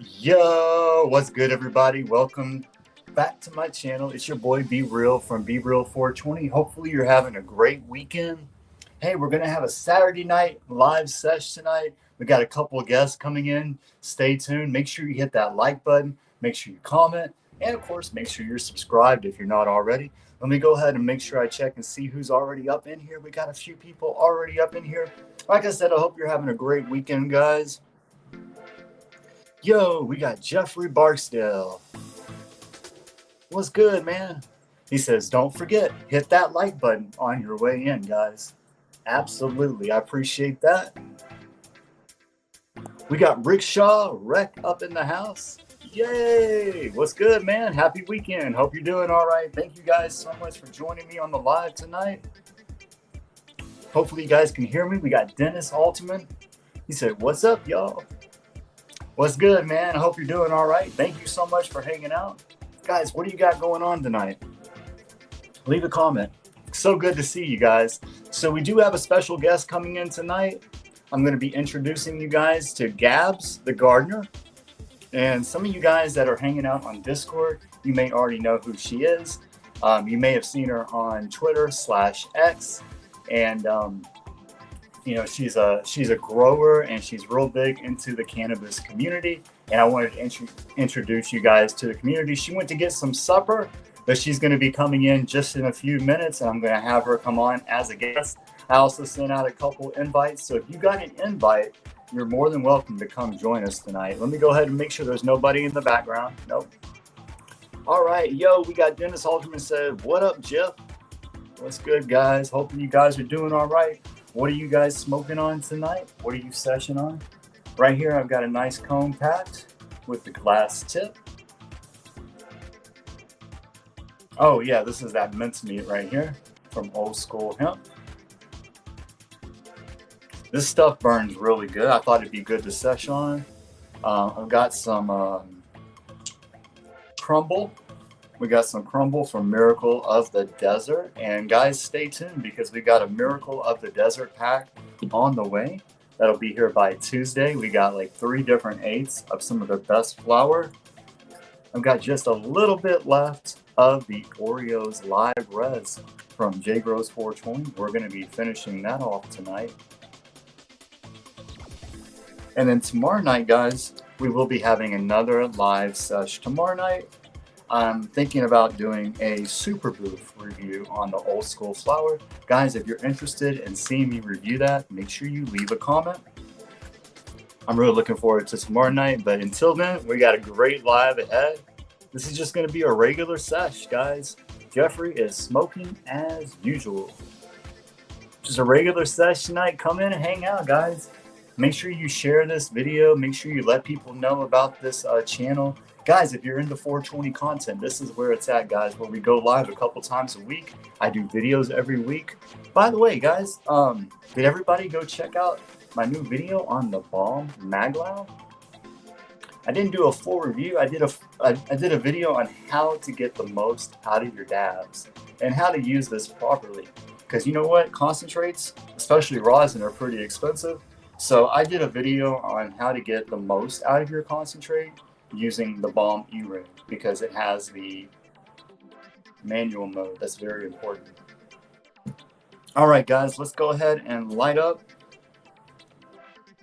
Yo, what's good, everybody? Welcome back to my channel. It's your boy Be Real from Be Real 420. Hopefully, you're having a great weekend. Hey, we're gonna have a Saturday night live sesh tonight. We got a couple of guests coming in. Stay tuned. Make sure you hit that like button. Make sure you comment, and of course, make sure you're subscribed if you're not already. Let me go ahead and make sure I check and see who's already up in here. We got a few people already up in here. Like I said, I hope you're having a great weekend, guys. Yo, we got Jeffrey Barksdale. What's good, man? He says, don't forget, hit that like button on your way in, guys. Absolutely, I appreciate that. We got Rickshaw Wreck up in the house. Yay! What's good, man? Happy weekend. Hope you're doing all right. Thank you guys so much for joining me on the live tonight. Hopefully you guys can hear me. We got Dennis Altman. He said, what's up, y'all? What's good, man? I hope you're doing all right. Thank you so much for hanging out. Guys, what do you got going on tonight? Leave a comment. So good to see you guys. So we do have a special guest coming in tonight. I'm going to be introducing you guys to Gabs, the gardener. And some of you guys that are hanging out on Discord, you may already know who she is. You may have seen her on Twitter/X. And you know, she's a grower and she's real big into the cannabis community. And I wanted to introduce you guys to the community. She went to get some supper, but she's going to be coming in just in a few minutes, and I'm going to have her come on as a guest. I also sent out a couple invites, so if you got an invite, you're more than welcome to come join us tonight. Let me go ahead and make sure there's nobody in the background. Nope. All right, yo, we got Dennis Halterman said, what up, Jeff? What's good, guys? Hoping you guys are doing all right. What are you guys smoking on tonight? What are you seshing on? Right here, I've got a nice cone packed with the glass tip. Oh yeah, this is that mincemeat right here from Old School Hemp. This stuff burns really good. I thought it'd be good to sesh on. I've got some crumble. We got some crumble from Miracle of the Desert. And guys, stay tuned because we got a Miracle of the Desert pack on the way. That'll be here by Tuesday. We got like 3 different eighths of some of the best flour. I've got just a little bit left of the Oreos Live Res from J Grows 420. We're going to be finishing that off tonight. And then tomorrow night, guys, we will be having another live sesh. Tomorrow night, I'm thinking about doing a super booth review on the Old School flour. Guys, if you're interested in seeing me review that, make sure you leave a comment. I'm really looking forward to tomorrow night, but until then, we got a great live ahead. This is just going to be a regular sesh, guys. Jeffrey is smoking as usual. Just a regular sesh tonight. Come in and hang out, guys. Make sure you share this video. Make sure you let people know about this channel. Guys, if you're into 420 content, this is where it's at, guys, where we go live a couple times a week. I do videos every week. By the way, guys, did everybody go check out my new video on the Balm Maglow? I didn't do a full review. I did a video on how to get the most out of your dabs and how to use this properly. Because you know what? Concentrates, especially rosin, are pretty expensive. So I did a video on how to get the most out of your concentrate using the Balm E-Ring because it has the manual mode. That's very important. All right, guys, let's go ahead and light up.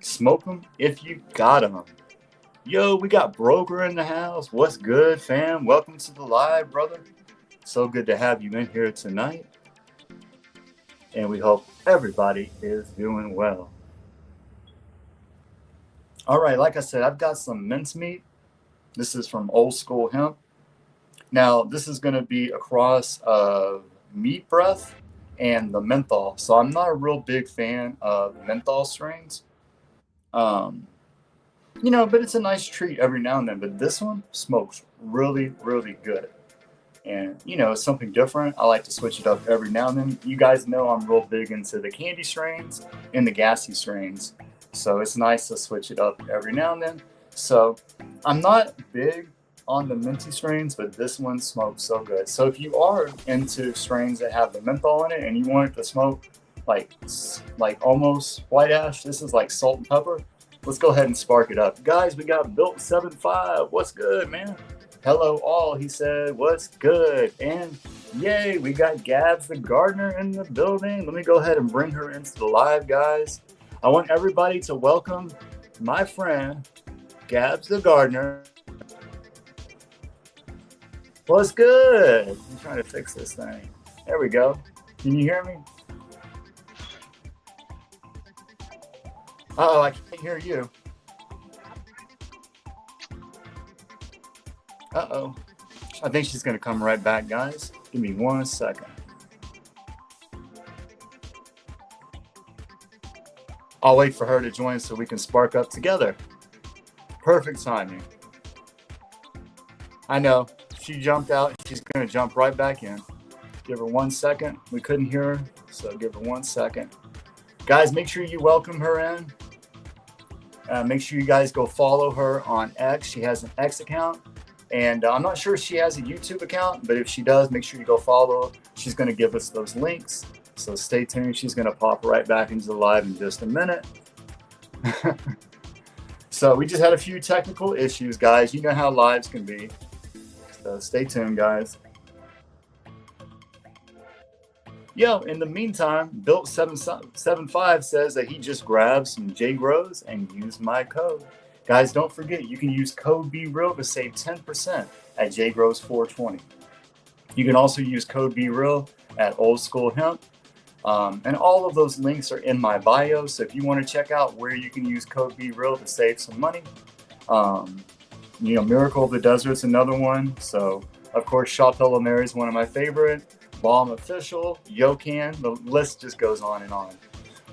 Smoke them if you got them. Yo, we got Broker in the house. What's good, fam? Welcome to the live, brother. So good to have you in here tonight. And we hope everybody is doing well. All right, like I said, I've got some mincemeat. This is from Old School Hemp. Now, this is going to be a cross of Meat Breath and the menthol. So I'm not a real big fan of menthol strains. You know, but it's a nice treat every now and then. But this one smokes really, really good. And, you know, something different. I like to switch it up every now and then. You guys know I'm real big into the candy strains and the gassy strains. So it's nice to switch it up every now and then. So I'm not big on the minty strains, but this one smokes so good. So if you are into strains that have the menthol in it and you want it to smoke like almost white ash, this is like salt and pepper. Let's go ahead and spark it up. Guys, we got Built 75. What's good, man? Hello, all. He said, what's good? And yay, we got Gabs the gardener in the building. Let me go ahead and bring her into the live, guys. I want everybody to welcome my friend, Gabs the gardener. What's good? I'm trying to fix this thing. There we go. Can you hear me? Uh-oh, I can't hear you. Uh-oh. I think she's going to come right back, guys. Give me 1 second. I'll wait for her to join so we can spark up together. Perfect timing. I know. She jumped out. She's going to jump right back in. Give her 1 second. We couldn't hear her, so give her 1 second. Guys, make sure you welcome her in. Make sure you guys go follow her on X. She has an X account. And I'm not sure if she has a YouTube account, but if she does, make sure you go follow her. She's going to give us those links. So stay tuned. She's going to pop right back into the live in just a minute. So we just had a few technical issues, guys. You know how lives can be. So stay tuned, guys. Yo, in the meantime, Built775 says that he just grabbed some J-Grows and used my code. Guys, don't forget, you can use code BREAL to save 10% at JGrows420. You can also use code BREAL at Old School Hemp. And all of those links are in my bio. So if you want to check out where you can use code BREAL to save some money, Miracle of the Desert's another one. So, of course, Chapelle Mary is one of my favorite. Balm Official, Yocan, the list just goes on and on.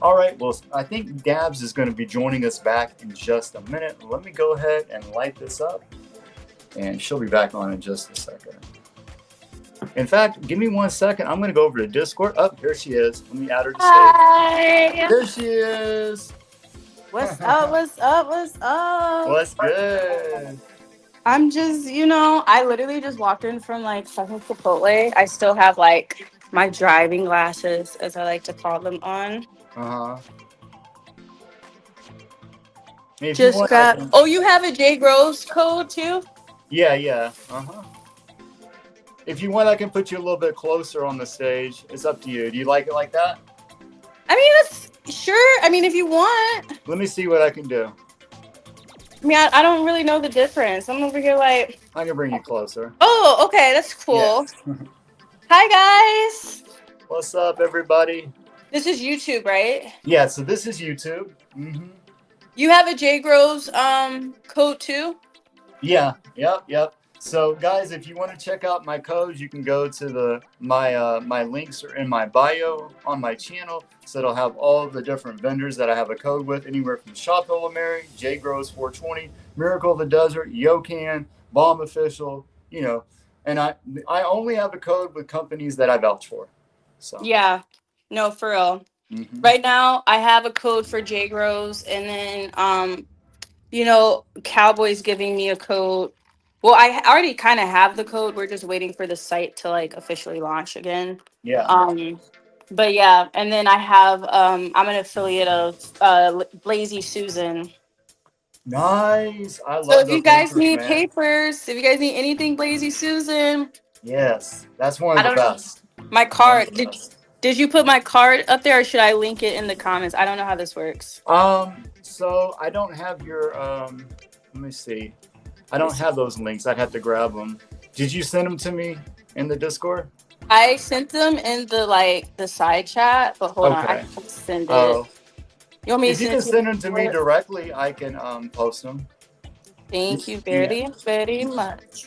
All right, well, I think Gabs is going to be joining us back in just a minute. Let me go ahead and light this up, and she'll be back on in just a second. In fact, give me 1 second. I'm going to go over to Discord. Oh, here she is. Let me add her to stage. Hi. There she is. What's up? What's up? What's up? What's good? I'm just, I literally just walked in from like fucking Chipotle. I still have like my driving glasses, as I like to call them, on. Uh-huh. If you Just want, grab. Oh, you have a J Grows code too? Yeah. Uh-huh. If you want, I can put you a little bit closer on the stage. It's up to you. Do you like it like that? I mean, that's sure. I mean, if you want. Let me see what I can do. I mean, I don't really know the difference. I'm over here like. I can bring you closer. Oh, okay, that's cool. Yeah. Hi guys. What's up, everybody? This is YouTube, right? Yeah, so this is YouTube. Mm-hmm. You have a J Grows code too? Yeah, yep. So, guys, if you want to check out my codes, you can go to my links are in my bio on my channel. So it'll have all of the different vendors that I have a code with, anywhere from Chapelle Mary, J Grows 420, Miracle of the Desert, Yocan, Balm Official, and I only have a code with companies that I vouch for. So Yeah, no, for real. Mm-hmm. Right now, I have a code for J Grows, and then Cowboy's giving me a code. Well, I already kind of have the code. We're just waiting for the site to like officially launch again. Yeah. But yeah, and then I have I'm an affiliate of Lazy Susan. Nice. I love So if the you guys papers, need man. papers, if you guys need anything Lazy Susan, Yes, that's one of the best. my card. Did you put my card up there, or should I link it in the comments? I don't know how this works. So I don't have your let me see. I don't have those links. I'd have to grab them. Did you send them to me in the Discord? I sent them in the side chat, but hold on, I can send it. You want me if you can send them to me directly, I can post them. Thank you very much.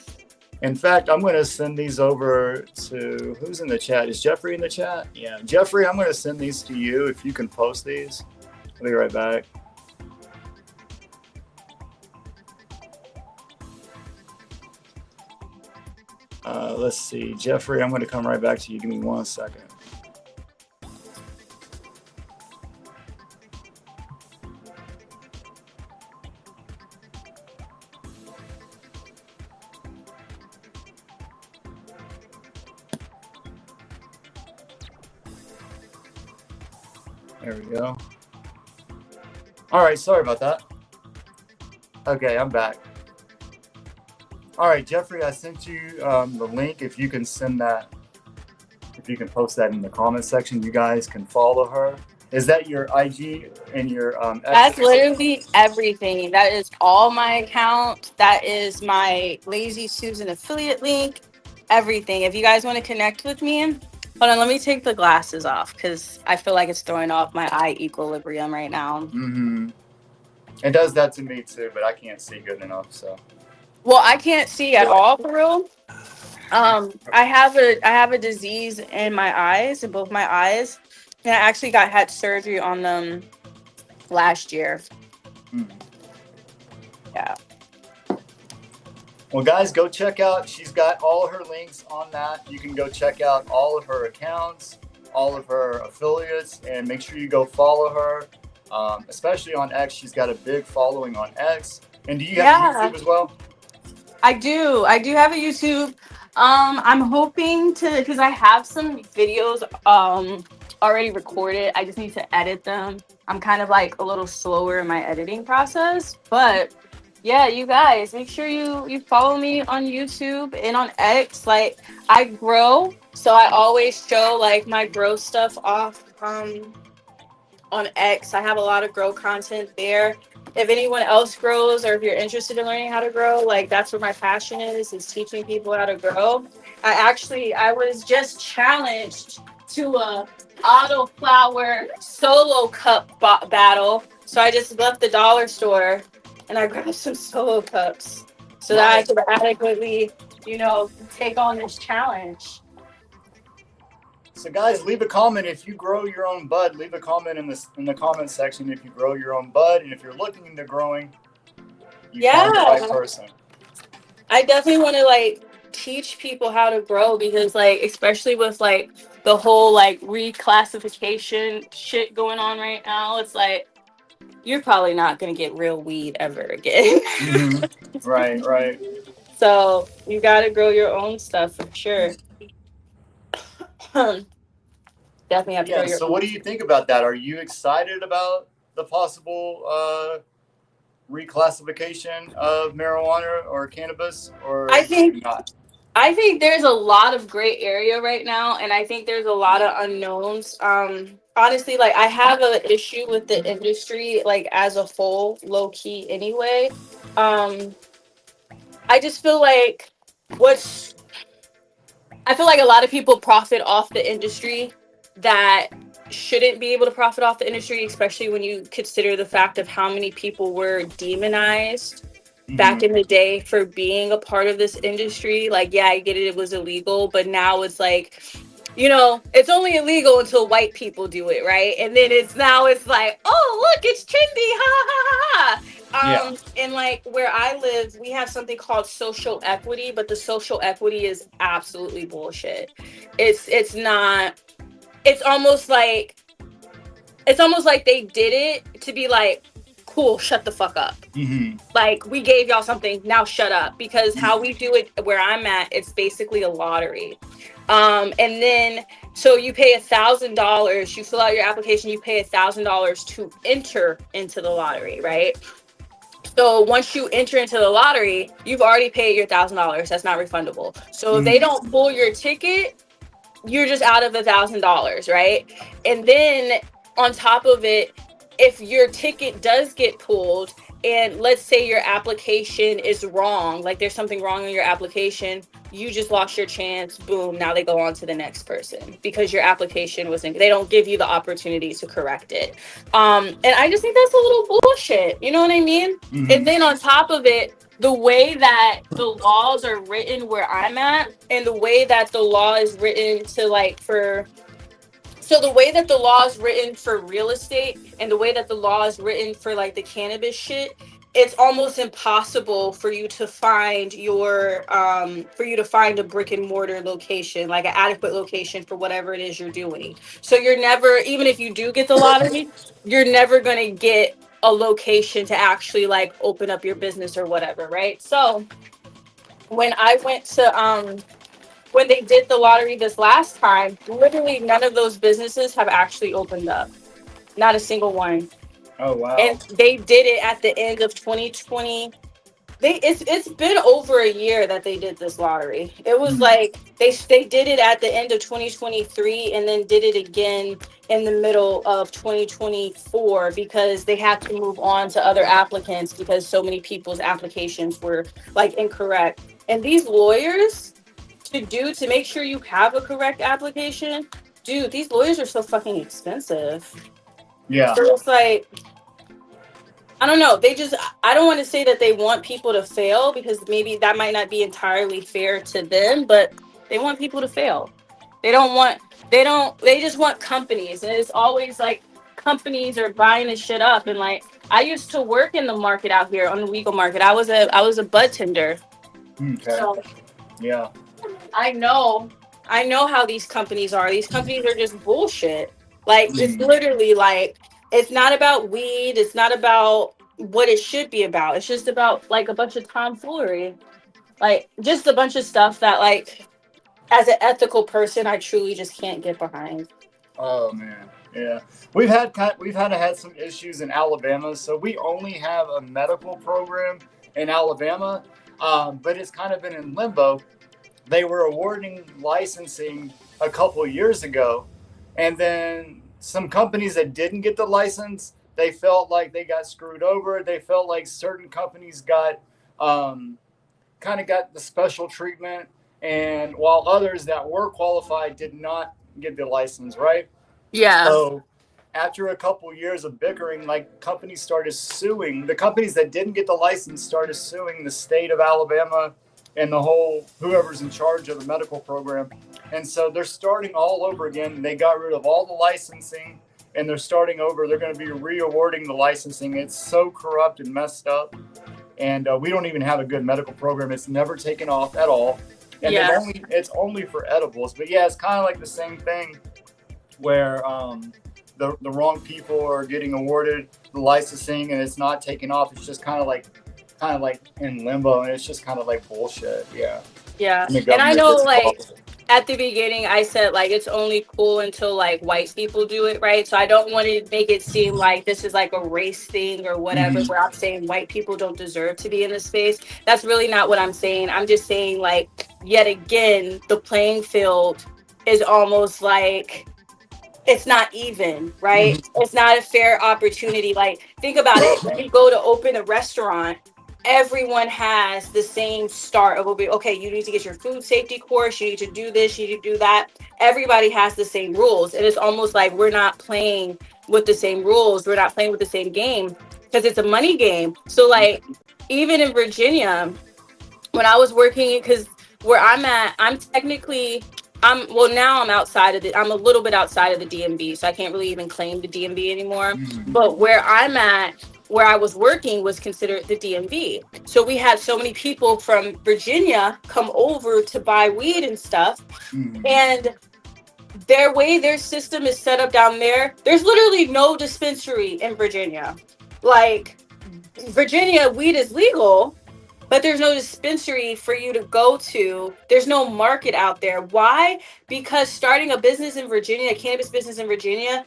In fact, I'm going to send these over to who's in the chat. Is Jeffrey in the chat? Yeah, Jeffrey, I'm going to send these to you if you can post these. I'll be right back. Let's see, Jeffrey, I'm going to come right back to you. Give me 1 second. There we go. All right, sorry about that. Okay, I'm back. All right, Jeffrey, I sent you the link. If you can send that, if you can post that in the comment section, you guys can follow her. Is that your IG and your X? That's literally everything. That is all my account. That is my Lazy Susan affiliate link. Everything. If you guys want to connect with me, hold on, let me take the glasses off because I feel like it's throwing off my eye equilibrium right now. Mm-hmm. It does that to me too, but I can't see good enough. So. Well, I can't see at all for real. I have a disease in my eyes, in both my eyes, and I actually had surgery on them last year. Mm. Yeah. Well, guys, go check out. She's got all her links on that. You can go check out all of her accounts, all of her affiliates, and make sure you go follow her. Especially on X, she's got a big following on X. And do you have Yeah, YouTube as well? I do. I do have a YouTube. I'm hoping to because I have some videos already recorded. I just need to edit them. I'm kind of like a little slower in my editing process, but yeah, you guys make sure you follow me on YouTube and on X. Like I grow, so I always show like my grow stuff off on X. I have a lot of grow content there. If anyone else grows or if you're interested in learning how to grow, like that's where my passion is teaching people how to grow. I was just challenged to a auto flower solo cup battle. So I just left the dollar store and I grabbed some solo cups so that I Nice. could adequately, take on this challenge. So, guys, leave a comment if you grow your own bud. Leave a comment in the comment section if you grow your own bud, and if you're looking into growing, you found the right Yeah. person. I definitely want to like teach people how to grow because like especially with like the whole like reclassification shit going on right now, it's like you're probably not going to get real weed ever again. Mm-hmm. Right, right. So you got to grow your own stuff for sure. Definitely have to grow Yeah. your So, what own. do you think about that? Are you excited about the possible reclassification of marijuana or cannabis, I or think not? I think there's a lot of gray area right now, and I think there's a lot of unknowns. Honestly, like I have an issue with the industry, like as a whole, low key anyway. Um, I just feel like what's I feel like a lot of people profit off the industry that shouldn't be able to profit off the industry, especially when you consider the fact of how many people were demonized back Mm-hmm. in the day for being a part of this industry. Like, yeah, I get it, it was illegal, but now it's like, it's only illegal until white people do it, right? And then it's like, oh, look, it's trendy, ha ha ha ha. Yeah. And like where I live, we have something called social equity, but the social equity is absolutely bullshit. It's not. It's almost like they did it to be like, cool, shut the fuck up. Mm-hmm. Like we gave y'all something, now shut up. Because how we do it where I'm at, it's basically a lottery. And then so you pay $1,000, you fill out your application, you pay $1,000 to enter into the lottery, right? So once you enter into the lottery, you've already paid your $1,000. That's not refundable. So if they Mm-hmm. don't pull your ticket, you're just out of $1,000, right? And then on top of it, if your ticket does get pulled and let's say your application is wrong, like there's something wrong in your application, you just lost your chance. Boom, now they go on to the next person because your application wasn't, they don't give you the opportunity to correct it. And I just think that's a little bullshit. You know what I mean? Mm-hmm. And then on top of it, the way that the laws are written where I'm at and the way that the law is written to like the way that the law is written for real estate and the way that the law is written for like the cannabis shit, it's almost impossible for you to find a brick and mortar location, like an adequate location for whatever it is you're doing. So you're never, even if you do get the lottery, you're never going to get a location to actually like open up your business or whatever, right? So when I went to when they did the lottery this last time, literally none of those businesses have actually opened up. Not a single one. Oh And wow. they did it at the end of 2020. It's been over a year that they did this lottery. It was Hmm. like they did it at the end of 2023 and then did it again in the middle of 2024 because they had to move on to other applicants because so many people's applications were like incorrect. And these lawyers to make sure you have a correct application, dude, these lawyers are so fucking expensive. Yeah. So it's like I don't know. I don't want to say that they want people to fail because maybe that might not be entirely fair to them, but they want people to fail. They don't want, they just want companies. And it's always like companies are buying this shit up. And like, I used to work in the market out here on the legal market. I was a bud tender. Okay. So Yeah. I know, I know how these companies are. These companies are just bullshit. Like it's Hmm. literally like it's not about weed. It's not about what it should be about. It's just about like a bunch of tomfoolery. Like just a bunch of stuff that like as an ethical person I truly just can't get behind. Oh man. Yeah. We've had some issues in Alabama, so we only have a medical program in Alabama, but it's kind of been in limbo. They were awarding licensing a couple years ago, and then some companies that didn't get the license, they felt like they got screwed over. They felt like certain companies got um, kind of got the special treatment, and while others that were qualified did not get the license, right? Yeah. So after a couple years of bickering, like companies started suing. The companies that didn't get the license started suing the state of Alabama and the whole whoever's in charge of the medical program. And so they're starting all over again. They got rid of all the licensing and they're starting over. They're going to be re-awarding the licensing. It's so corrupt and messed up. And we don't even have a good medical program. It's never taken off at all. And they've Yeah. only it's only for edibles. But yeah, it's kind of like the same thing where the wrong people are getting awarded the licensing and it's not taking off. It's just kind of like in limbo, and it's just kind of like bullshit. Yeah, Yeah. and the And I government know gets like involved. at the beginning I said like it's only cool until like white people do it, right? So I don't want to make it seem like this is like a race thing or whatever Mm-hmm. where I'm saying white people don't deserve to be in this space. That's really not what I'm saying. I'm just saying like yet again the playing field is almost like it's not even, right? Mm-hmm. It's not a fair opportunity. Like, think about it. When you go to open a restaurant, everyone has the same start of okay, you need to get your food safety course, you need to do this, you need to do that. Everybody has the same rules. And it's almost like we're not playing with the same rules, we're not playing with the same game because it's a money game. So, like, even in Virginia, when I was working, because where I'm at, I'm technically, now I'm outside of I'm a little bit outside of the DMV, so I can't really even claim the DMV anymore. Mm-hmm. But where I'm at, where I was working was considered the DMV. So we had so many people from Virginia come over to buy weed and stuff. Mm-hmm. And their system is set up down there. There's literally no dispensary in Virginia. Like, Virginia, weed is legal, but there's no dispensary for you to go to. There's no market out there. Why? Because starting a business in Virginia, a cannabis business in Virginia,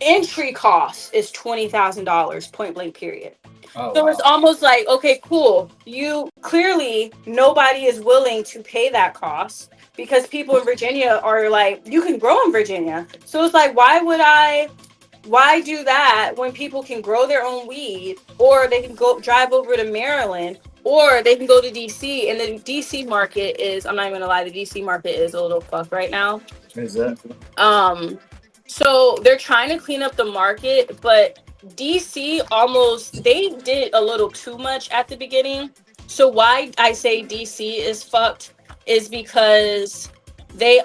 entry cost is $20,000, point blank, period. Oh So it's wow. almost like, okay, cool. You clearly nobody is willing to pay that cost because people in Virginia are like, you can grow in Virginia. So it's like, why do that when people can grow their own weed, or they can go drive over to Maryland, or they can go to DC? And the DC market is, I'm not even gonna lie, the DC market is a little fucked right now. Is it? um so they're trying to clean up the market, but DC almost, they did a little too much at the beginning. So why I say DC is fucked is because they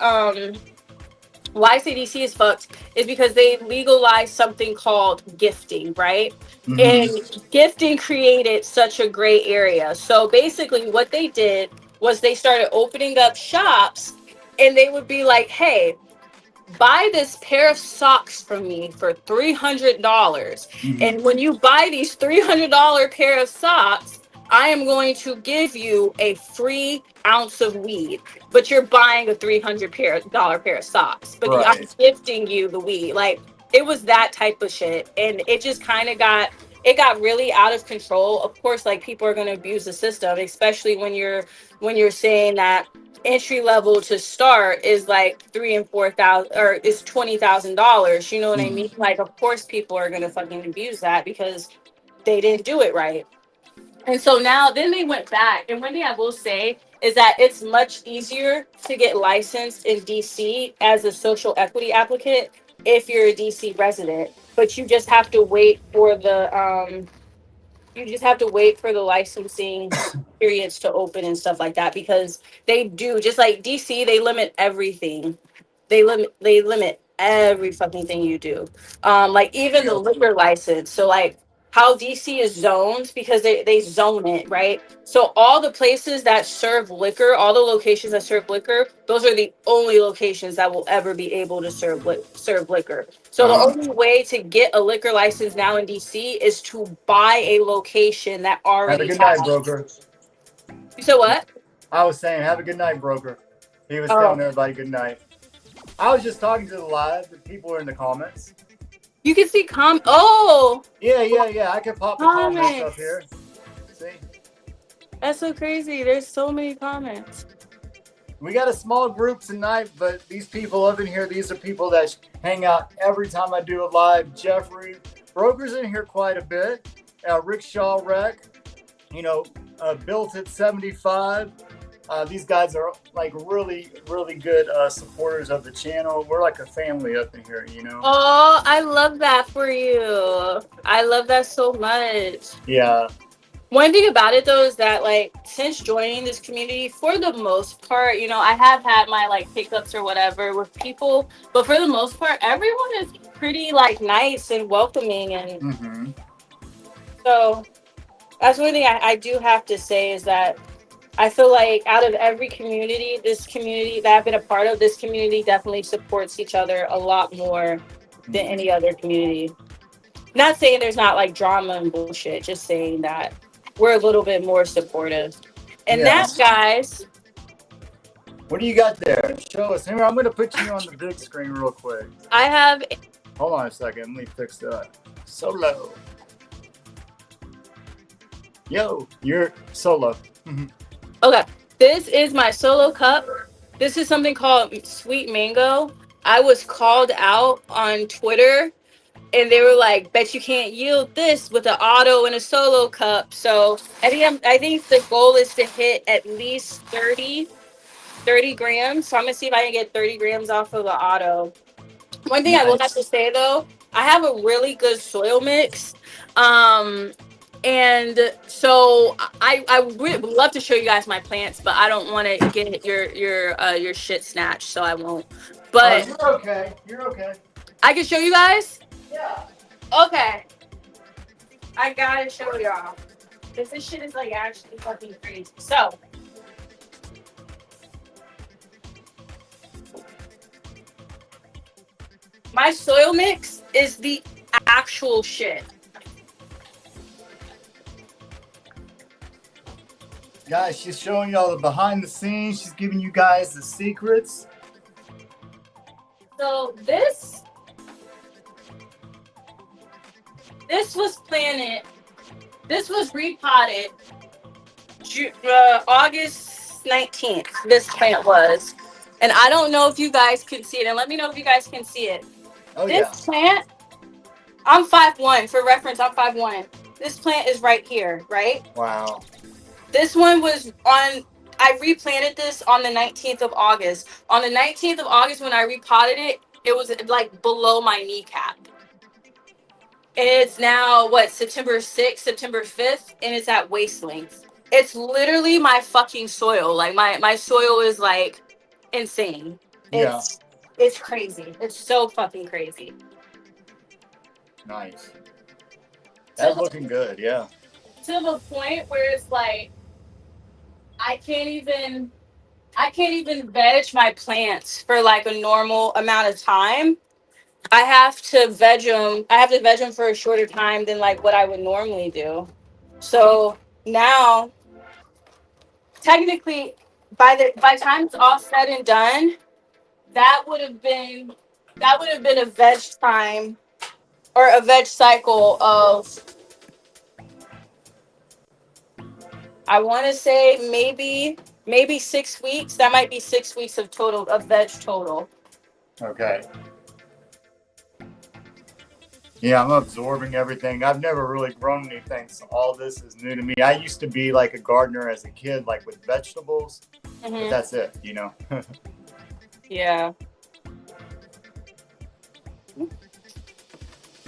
why I say DC is fucked is because they legalized something called gifting, right? And Mm-hmm. gifting created such a gray area. So basically, what they did was they started opening up shops and they would be like, hey, buy this pair of socks from me for $300. Mm-hmm. And when you buy these $300 pair of socks, I am going to give you a free ounce of weed, but you're buying a $300 pair of socks. But I'm Right. gifting you the weed. Like, It was that type of shit, and it just kind of got really out of control. Of course, like people are going to abuse the system, especially when you're saying that entry level to start is like 3 and 4 thousand, or is $20,000. You know what I Mhm. mean? Like, of course, people are going to fucking abuse that because they didn't do it right. And so now, then they went back. And one thing I will say is that it's much easier to get licensed in DC as a social equity applicant if you're a DC resident. But you just have to wait for the licensing periods to open and stuff like that, because they do, just like DC, they limit everything. They limit every fucking thing you do. Like even the Yep. liquor license. So like how DC is zoned, because they zone it, right? So all the places that serve liquor, all the locations that serve liquor, those are the only locations that will ever be able to serve liquor. So the Uh-huh. only way to get a liquor license now in DC is to buy a location that Have a already good night, has. broker. You said what? I was saying, have a good night, broker. He was telling Oh, everybody good night. I was just talking to the live. The people are in the comments. you can see Oh, Yeah, yeah, yeah. I can pop the comments up comments. here. See, That's so crazy. There's so many comments. we got a small group tonight, but these people up in here, these are people that hang out every time I do a live. Jeffrey, Broker's in here quite a bit. Rickshaw Wreck, you know, Built at 75. These guys are like really, really good supporters of the channel. We're like a family up in here, you know? Oh, I love that for you. I love that so much. Yeah. One thing about it though is that, like, since joining this community, for the most part, I have had my like hiccups or whatever with people, but for the most part, everyone is pretty like nice and welcoming, and Mm-hmm. so that's one thing I do have to say is that I feel like out of every community, this community that I've been a part of, this community definitely supports each other a lot more than Mm-hmm. any other community. Not saying there's not like drama and bullshit, just saying that we're a little bit more supportive. And Yeah. that, guys, What do you got there? Show us. Here, I'm going to put you on the big screen real quick. I have. Hold on a second. Let me fix that. Solo. Yo, you're solo. Mhm. Okay, this is my solo cup. This is something called Sweet Mango. I was called out on Twitter, and they were like, "Bet you can't yield this with an auto and a solo cup." So I think the goal is to hit at least 30 grams. So I'm gonna see if I can get 30 grams off of the auto. One thing I will have to Nice. say though, I have a really good soil mix. Um, and so I would love to show you guys my plants, but I don't want to get your shit snatched, so I won't. Oh, But you're okay. You're okay. I can show you guys. Yeah. Okay, I gotta show y'all. This shit is like actually fucking crazy. So my soil mix is the actual shit. Guys, she's showing y'all the behind the scenes. She's giving you guys the secrets. So this was planted. This was repotted August 19th. This plant was. And I don't know if you guys can see it. And let me know if you guys can see it. Oh, yeah. This plant, I'm 5'1". For reference, I'm 5'1". This plant is right here, right? Wow. This one was on. I replanted this on the 19th of August. On the 19th of August, when I repotted it, it was like below my kneecap. And it's now what, September 6th, September 5th, and it's at waist length. It's literally my fucking soil. Like my soil is like insane. Yeah. It's crazy. It's so fucking crazy. Nice. To That's the, looking good. Yeah. to the point where it's like I can't even I can't even veg my plants for like a normal amount of time. I have to veg them. I have to veg them for a shorter time than like what I would normally do. So now, technically, by the time it's all said and done, that would have been that would have been a veg time or a veg cycle of, I want to say maybe 6 weeks. That might be 6 weeks of total of veg total. Okay. Yeah, I'm absorbing everything. I've never really grown anything, so all this is new to me. I used to be like a gardener as a kid, like with vegetables, but Hmm. that's it, you know. Yeah.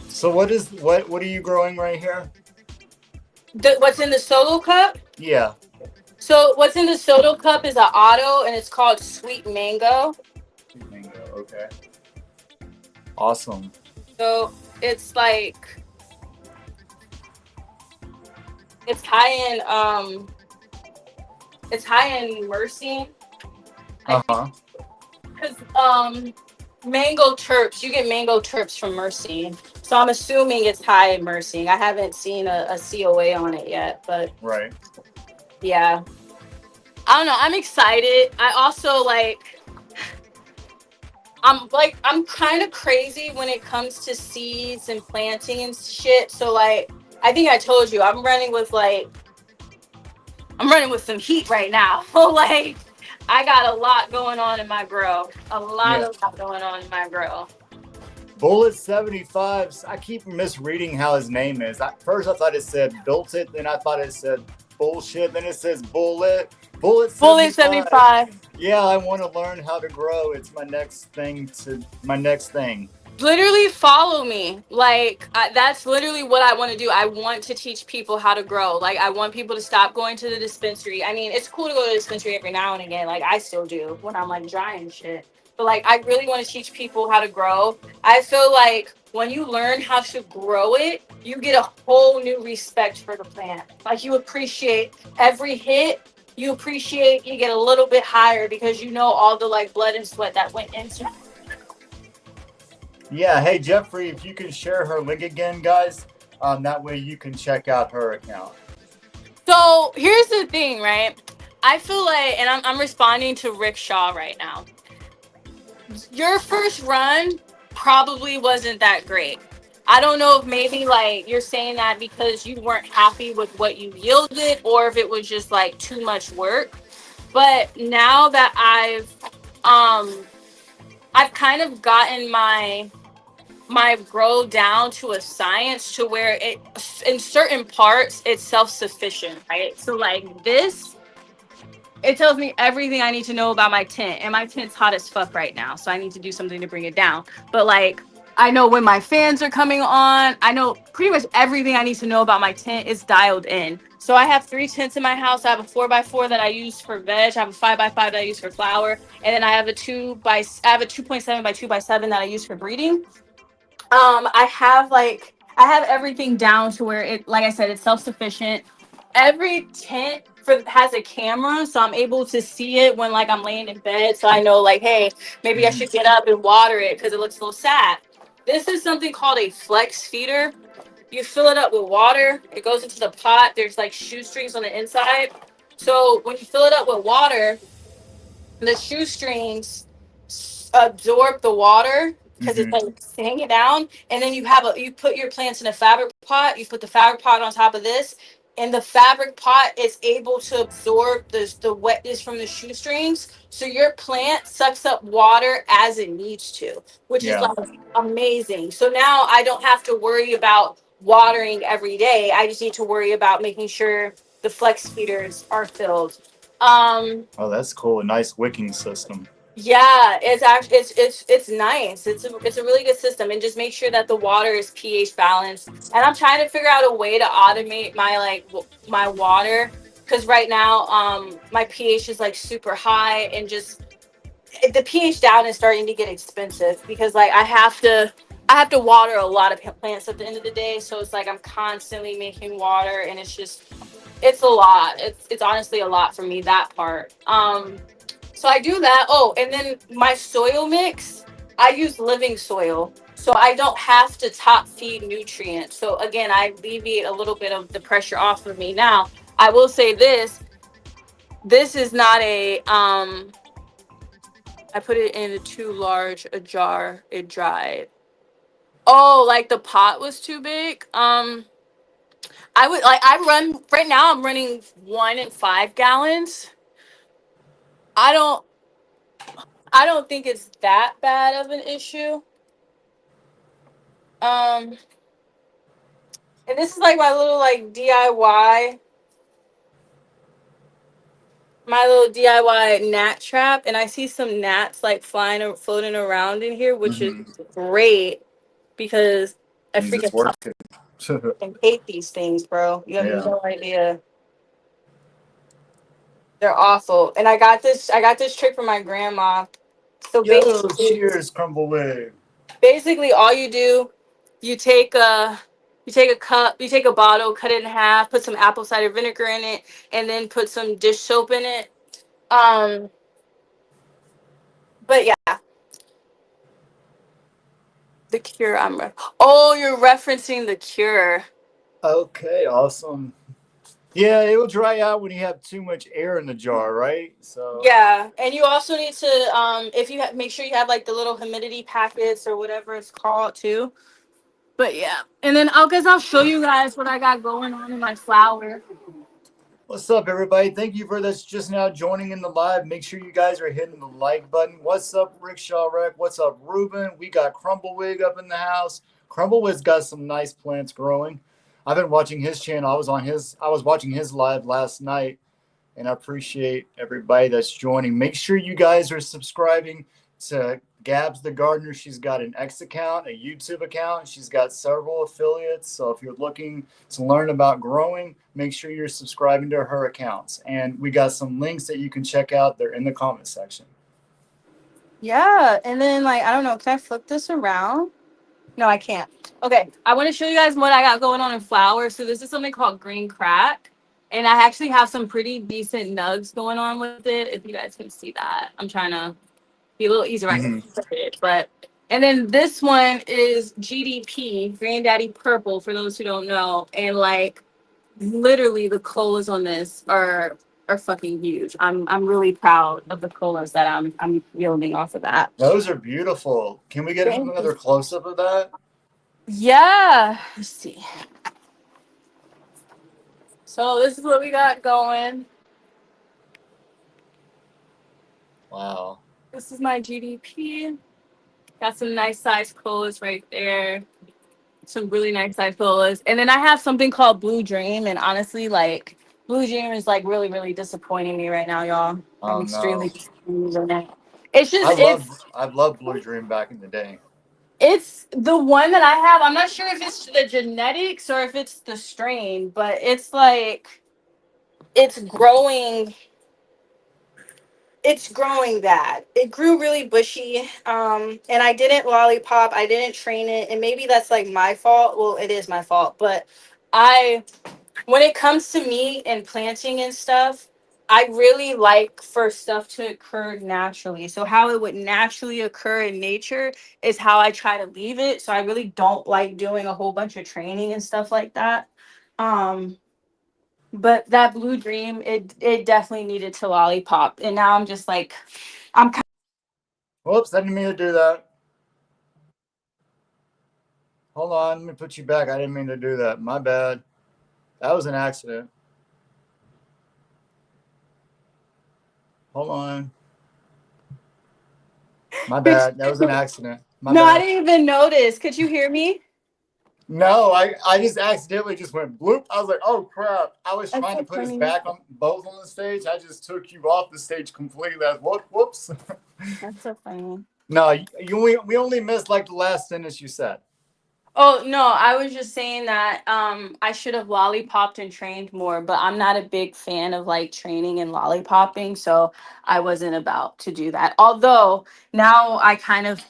So what are you growing right here? What's in the solo cup? Yeah. So what's in the solo cup is an auto, and it's called sweet mango. Mango. Okay. Awesome. So it's like it's high in it's high in myrcene. I Uh think huh. because mango terps, you get mango terps from myrcene. So I'm assuming it's high in myrcene. I haven't seen a COA on it yet, but Right. yeah. I don't know. I'm excited. I also I'm kind of crazy when it comes to seeds and planting and shit. So like I think I told you I'm running with some heat right now. Like I got a lot going on in my grow. A lot Yeah. of lot going on in my grow. Bullet 75s. I keep misreading how his name is. First, I thought it said built it, then I thought it said bullshit, then it says bullet. Bullet Bullet 75. 75. Yeah, I want to learn how to grow. It's my next thing. Literally follow me. Like that's literally what I want to do. I want to teach people how to grow. Like I want people to stop going to the dispensary. I mean, it's cool to go to the dispensary every now and again. Like I still do when I'm like dry and shit. But like I really want to teach people how to grow. I feel like when you learn how to grow it, you get a whole new respect for the plant. Like you appreciate every hit. You appreciate, you get a little bit higher because you know all the like blood and sweat that went into. Yeah, hey Jeffrey, if you can share her link again, guys, that way you can check out her account. So here's the thing, right? I feel like, and I'm responding to Rick Shaw right now. Your first run probably wasn't that great. I don't know if maybe like you're saying that because you weren't happy with what you yielded or if it was just like too much work. But now that um I've kind of gotten my grow down to a science to where it in certain parts it's self-sufficient, right? So like this, it tells me everything I need to know about my tent. And my tent's hot as fuck right now. So I need to do something to bring it down. But like I know when my fans are coming on. I know pretty much everything I need to know about my tent is dialed in. So I have 3 tents in my house. I have a 4x4 that I use for veg. I have a 5x5 that I use for flower. And then I have I have a 2.7 by 2x7 that I use for breeding. I have everything down to where it, like I said, it's self-sufficient. Every tent has a camera, so I'm able to see it when like I'm laying in bed, so I know like, hey, maybe I Hmm. should get up and water it because it looks a little sad. This is something called a flex feeder. You fill it up with water, it goes into the pot. There's like shoestrings on the inside. So when you fill it up with water, the shoestrings absorb the water because it's Hmm. like hanging down, and then you put your plants in a fabric pot. You put the fabric pot on top of this, and the fabric pot is able to absorb the wetness from the shoestrings, so your plant sucks up water as it needs to, which is Yeah. like amazing. So now I don't have to worry about watering every day. I just need to worry about making sure the flex feeders are filled. um Oh, that's cool. A nice wicking system. yeah, it's actually it's nice. It's a really good system, and just make sure that the water is pH balanced. And I'm trying to figure out a way to automate my my water because right now my pH is like super high, and just the pH down is starting to get expensive because like I have to water a lot of plants at the end of the day. So it's like I'm constantly making water, and it's a lot. It's honestly a lot for me, that part. So I do that. Oh, and then my soil mix, I use living soil. So I don't have to top feed nutrients. So again, I alleviate a little bit of the pressure off of me. Now, I will say this is not I put it in too large a jar. It dried. Oh, like the pot was too big. I would like I run right now. I'm running 1 and 5 gallons. I don't. I don't think it's that bad of an issue. Um, and this is like my little like DIY, my little DIY gnat trap, and I see some gnats like flying or floating around in here, which is Mm-hmm. great because I Means it's freaking working. hate these things, bro. You have Yeah. no idea. They're awful. And I got this trick from my grandma. So Yo, basically, cheers, Crumbleway. basically all you do, you take a you take a cup, you take a bottle, cut it in half, put some apple cider vinegar in it, and then put some dish soap in it. Um, but yeah, the cure. Oh, you're referencing the cure. Okay, awesome. Yeah, it will dry out when you have too much air in the jar, right? So, Yeah, and you also need to if you make sure you have like the little humidity packets or whatever it's called too. But yeah, and then I'll show you guys what I got going on in my flower. what's up, everybody? Thank you for this just now joining in the live. Make sure you guys are hitting the like button. What's up, Rickshaw Wreck? What's up, Ruben? We got Crumblewig up in the house. Crumblewig's got some nice plants growing. I've been watching his channel. I was watching his live last night, and I appreciate everybody that's joining. Make sure you guys are subscribing to Gabs the Gardener. She's got an X account, a YouTube account. She's got several affiliates. So if you're looking to learn about growing, make sure you're subscribing to her accounts. And we got some links that you can check out. They're in the comment section. Yeah, and then like I don't know, can I flip this around? No, I can't. Okay, I want to show you guys what I got going on in flowers. So this is something called green crack, and I actually have some pretty decent nugs going on with it. If you guys can see that, I'm trying to be a little easier. I can Mm-hmm. flip it, but and then this one is GDP, Granddaddy Purple, for those who don't know, and like literally the colas on this are fucking huge. I'm really proud of the colas that I'm yielding off of that. Those are beautiful. Can we get Thank you. another close up of that? Yeah. Let's see. So this is what we got going. Wow. This is my GDP. Got some nice size colas right there. Some really nice size colas. And then I have something called Blue Dream. And honestly, like Blue Dream is like really, really disappointing me right now, y'all. I'm Oh extremely no. disappointed right now. It's I just loved I loved Blue Dream back in the day. it's the one that I have. I'm not sure if it's the genetics or if it's the strain, but it's like it's growing it's growing bad. It grew really bushy. And I didn't lollipop. I didn't train it. And maybe that's like my fault. Well, it is my fault. But I when it comes to me and planting and stuff, I really like for stuff to occur naturally. So how it would naturally occur in nature is how I try to leave it. So I really don't like doing a whole bunch of training and stuff like that. Um, but that blue dream, it definitely needed to lollipop. And now I'm just like I'm Whoops, I didn't mean to do that. Hold on, let me put you back. I didn't mean to do that. My bad. That was an accident. Hold on. My bad. That was an accident. My no, I bad. didn't even notice. Could you hear me? No, I just accidentally just went bloop. I was like, oh crap. I was That's trying to so put us funny. back on both on the stage. I just took you off the stage completely. I was, whoops. That's so funny. No, we only missed like the last sentence you said. Oh no, I was just saying that I should have lollipopped and trained more, but I'm not a big fan of like training and lollipopping, so I wasn't about to do that. Although now I kind of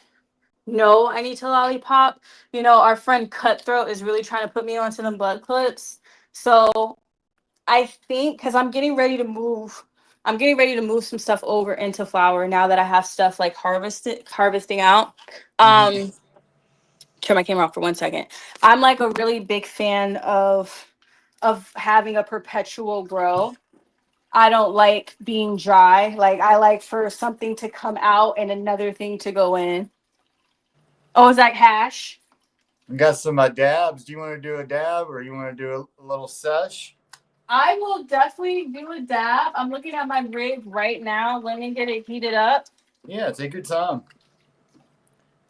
know I need to lollipop. You know, our friend Cutthroat is really trying to put me onto the blood clips. So I think because I'm getting ready to move some stuff over into flour now that I have stuff like harvesting out. Mm-hmm. Um turn my camera off for 1 second. I'm like a really big fan of having a perpetual grow. I don't like being dry. Like I like for something to come out and another thing to go in. Oh, is that hash? We got some dabs. Do you want to do a dab or you want to do a little sesh? I will definitely do a dab. I'm looking at my rig right now. Let me get it heated up. Yeah, take your time.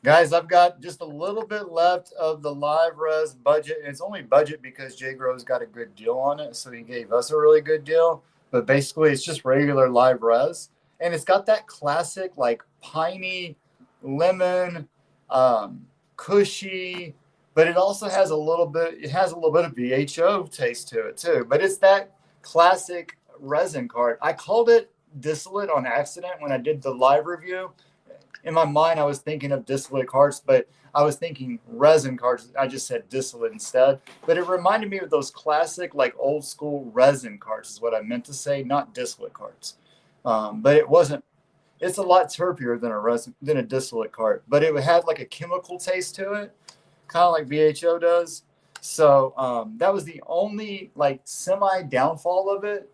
Guys, I've got just a little bit left of the live res budget. It's only budget because Jay Grove's got a good deal on it, so he gave us a really good deal. But basically, it's just regular live res, and it's got that classic like piney, lemon, cushy. But it also has a little bit. It has a little bit of BHO taste to it too. But it's that classic resin card. I called it distillate on accident when I did the live review. In my mind, I was thinking of distillate carts, but I was thinking resin carts. I just said distillate instead. But it reminded me of those classic, like old school resin carts, is what I meant to say, not distillate carts. But it wasn't. It's a lot terpier than a resin than a distillate cart, but it had like a chemical taste to it, kind of like BHO does. So that was the only like semi downfall of it.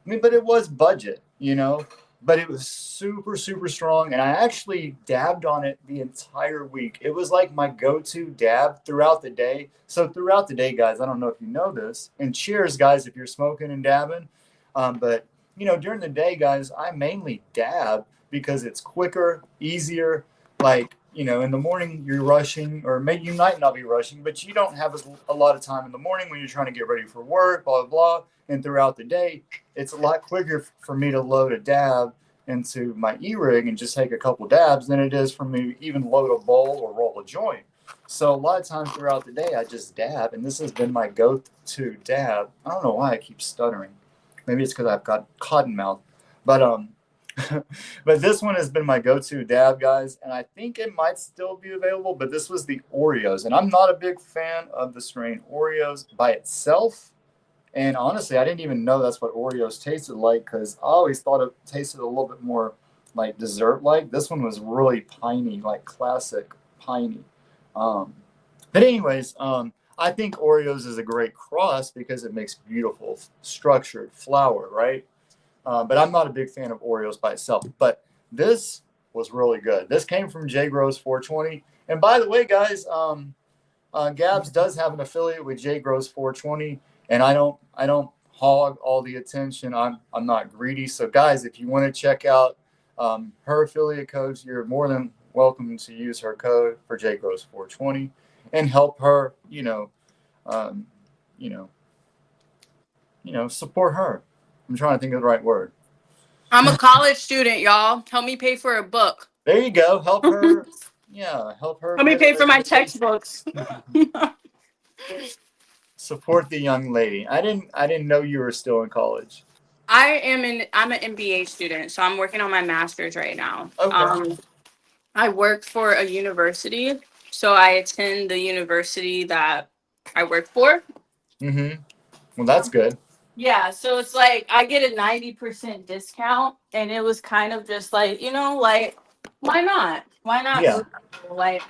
I mean, but it was budget, you know, but it was super, super strong. And I actually dabbed on it the entire week. It was like my go to dab throughout the day. So, throughout the day, guys, I don't know if you know this, and cheers, guys, if you're smoking and dabbing. But, you know, during the day, guys, I mainly dab because it's quicker, easier. Like, you know, in the morning you're rushing, or maybe you might not be rushing, but you don't have a lot of time in the morning when you're trying to get ready for work, blah, blah, blah. And throughout the day, it's a lot quicker for me to load a dab into my e-rig and just take a couple dabs than it is for me to even load a bowl or roll a joint. So a lot of times throughout the day, I just dab, and this has been my go-to dab. I don't know why I keep stuttering. Maybe it's because I've got cotton mouth, but but this one has been my go-to dab, guys, and I think it might still be available. But this was the Oreos, and I'm not a big fan of the strain Oreos by itself. And honestly, I didn't even know that's what Oreos tasted like because I always thought it tasted a little bit more like dessert-like. This one was really piney, like classic piney. Um, but anyways, I think Oreos is a great cross because it makes beautiful structured flour, right? But I'm not a big fan of Oreos by itself. But this was really good. This came from J Grows 420. And by the way, guys, Gabs does have an affiliate with J Grows 420, and I don't hog all the attention. I'm not greedy. So guys, if you want to check out her affiliate codes, you're more than welcome to use her code for J Grows 420 and help her. Um, you know, support her. I'm trying to think of the right word. I'm a college student, y'all. Help me pay for a book. There you go. Help Help her. Yeah, help her me get pay her for my education. textbooks. Support the young lady. I didn't know you were still in college. I'm an MBA student, so I'm working on my master's right now. Okay. I work for a university, so I attend the university that I work for. Mm-hmm. Well, that's good. Yeah, so it's like I get a 90% discount, and it was kind of just like, like, why not? Why not Yeah. go? Like,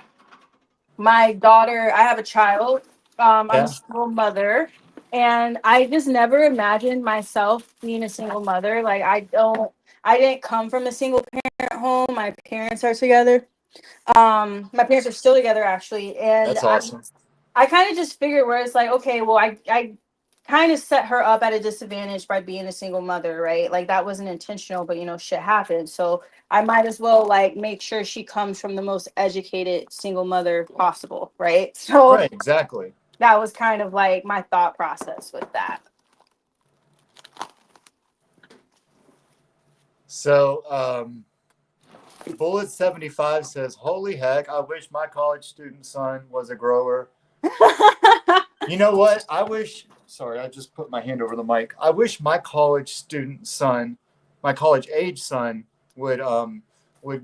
my daughter, I have a child. I'm a Yeah. single mother, and I just never imagined myself being a single mother. Like, I didn't come from a single parent home. My parents are together. My parents are still together actually, and That's awesome. I kind of just figured where it's like, okay, well, I kind of set her up at a disadvantage by being a single mother, right? Like that wasn't intentional, but shit happened. So I might as well like make sure she comes from the most educated single mother possible, right? So Right. Exactly. that was kind of like my thought process with that. So, Bullet 75 says, "Holy heck! I wish my college student son was a grower." You know what? I wish. Sorry, I just put my hand over the mic. I wish my college student son, my college age son, would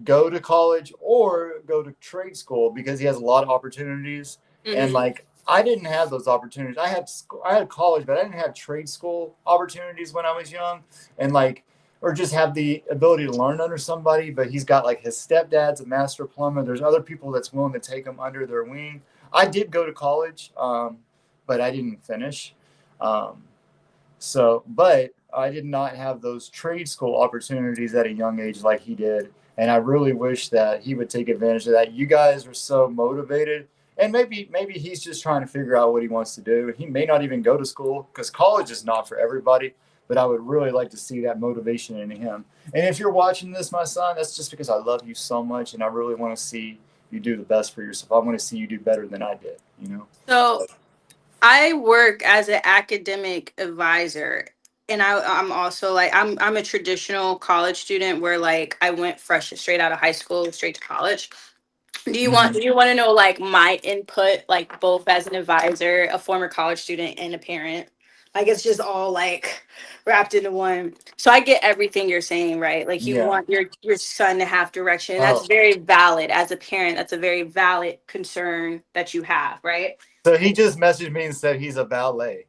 go to college or go to trade school because he has a lot of opportunities. And Mhm. like I didn't have those opportunities. I had college, but I didn't have trade school opportunities when I was young, and like or just have the ability to learn under somebody. But he's got like his stepdad's a master plumber. There's other people that's willing to take him under their wing. I did go to college, but I didn't finish. Um, but I did not have those trade school opportunities at a young age like he did. And I really wish that he would take advantage of that. You guys are so motivated. And maybe he's just trying to figure out what he wants to do. He may not even go to school because college is not for everybody. But I would really like to see that motivation in him. And if you're watching this, my son, that's just because I love you so much and I really want to see you do the best for yourself. I want to see you do better than I did, you know? So I work as an academic advisor, and I'm also like I'm a traditional college student where like I went fresh straight out of high school straight to college. Mm-hmm. Do you want to know like my input, like both as an advisor, a former college student, and a parent? Like it's just all like wrapped into one. So I get everything you're saying, right? Like you Yeah. want your son to have direction. Oh, That's very valid as a parent. That's a very valid concern that you have, right? so he just messaged me and said he's a valet.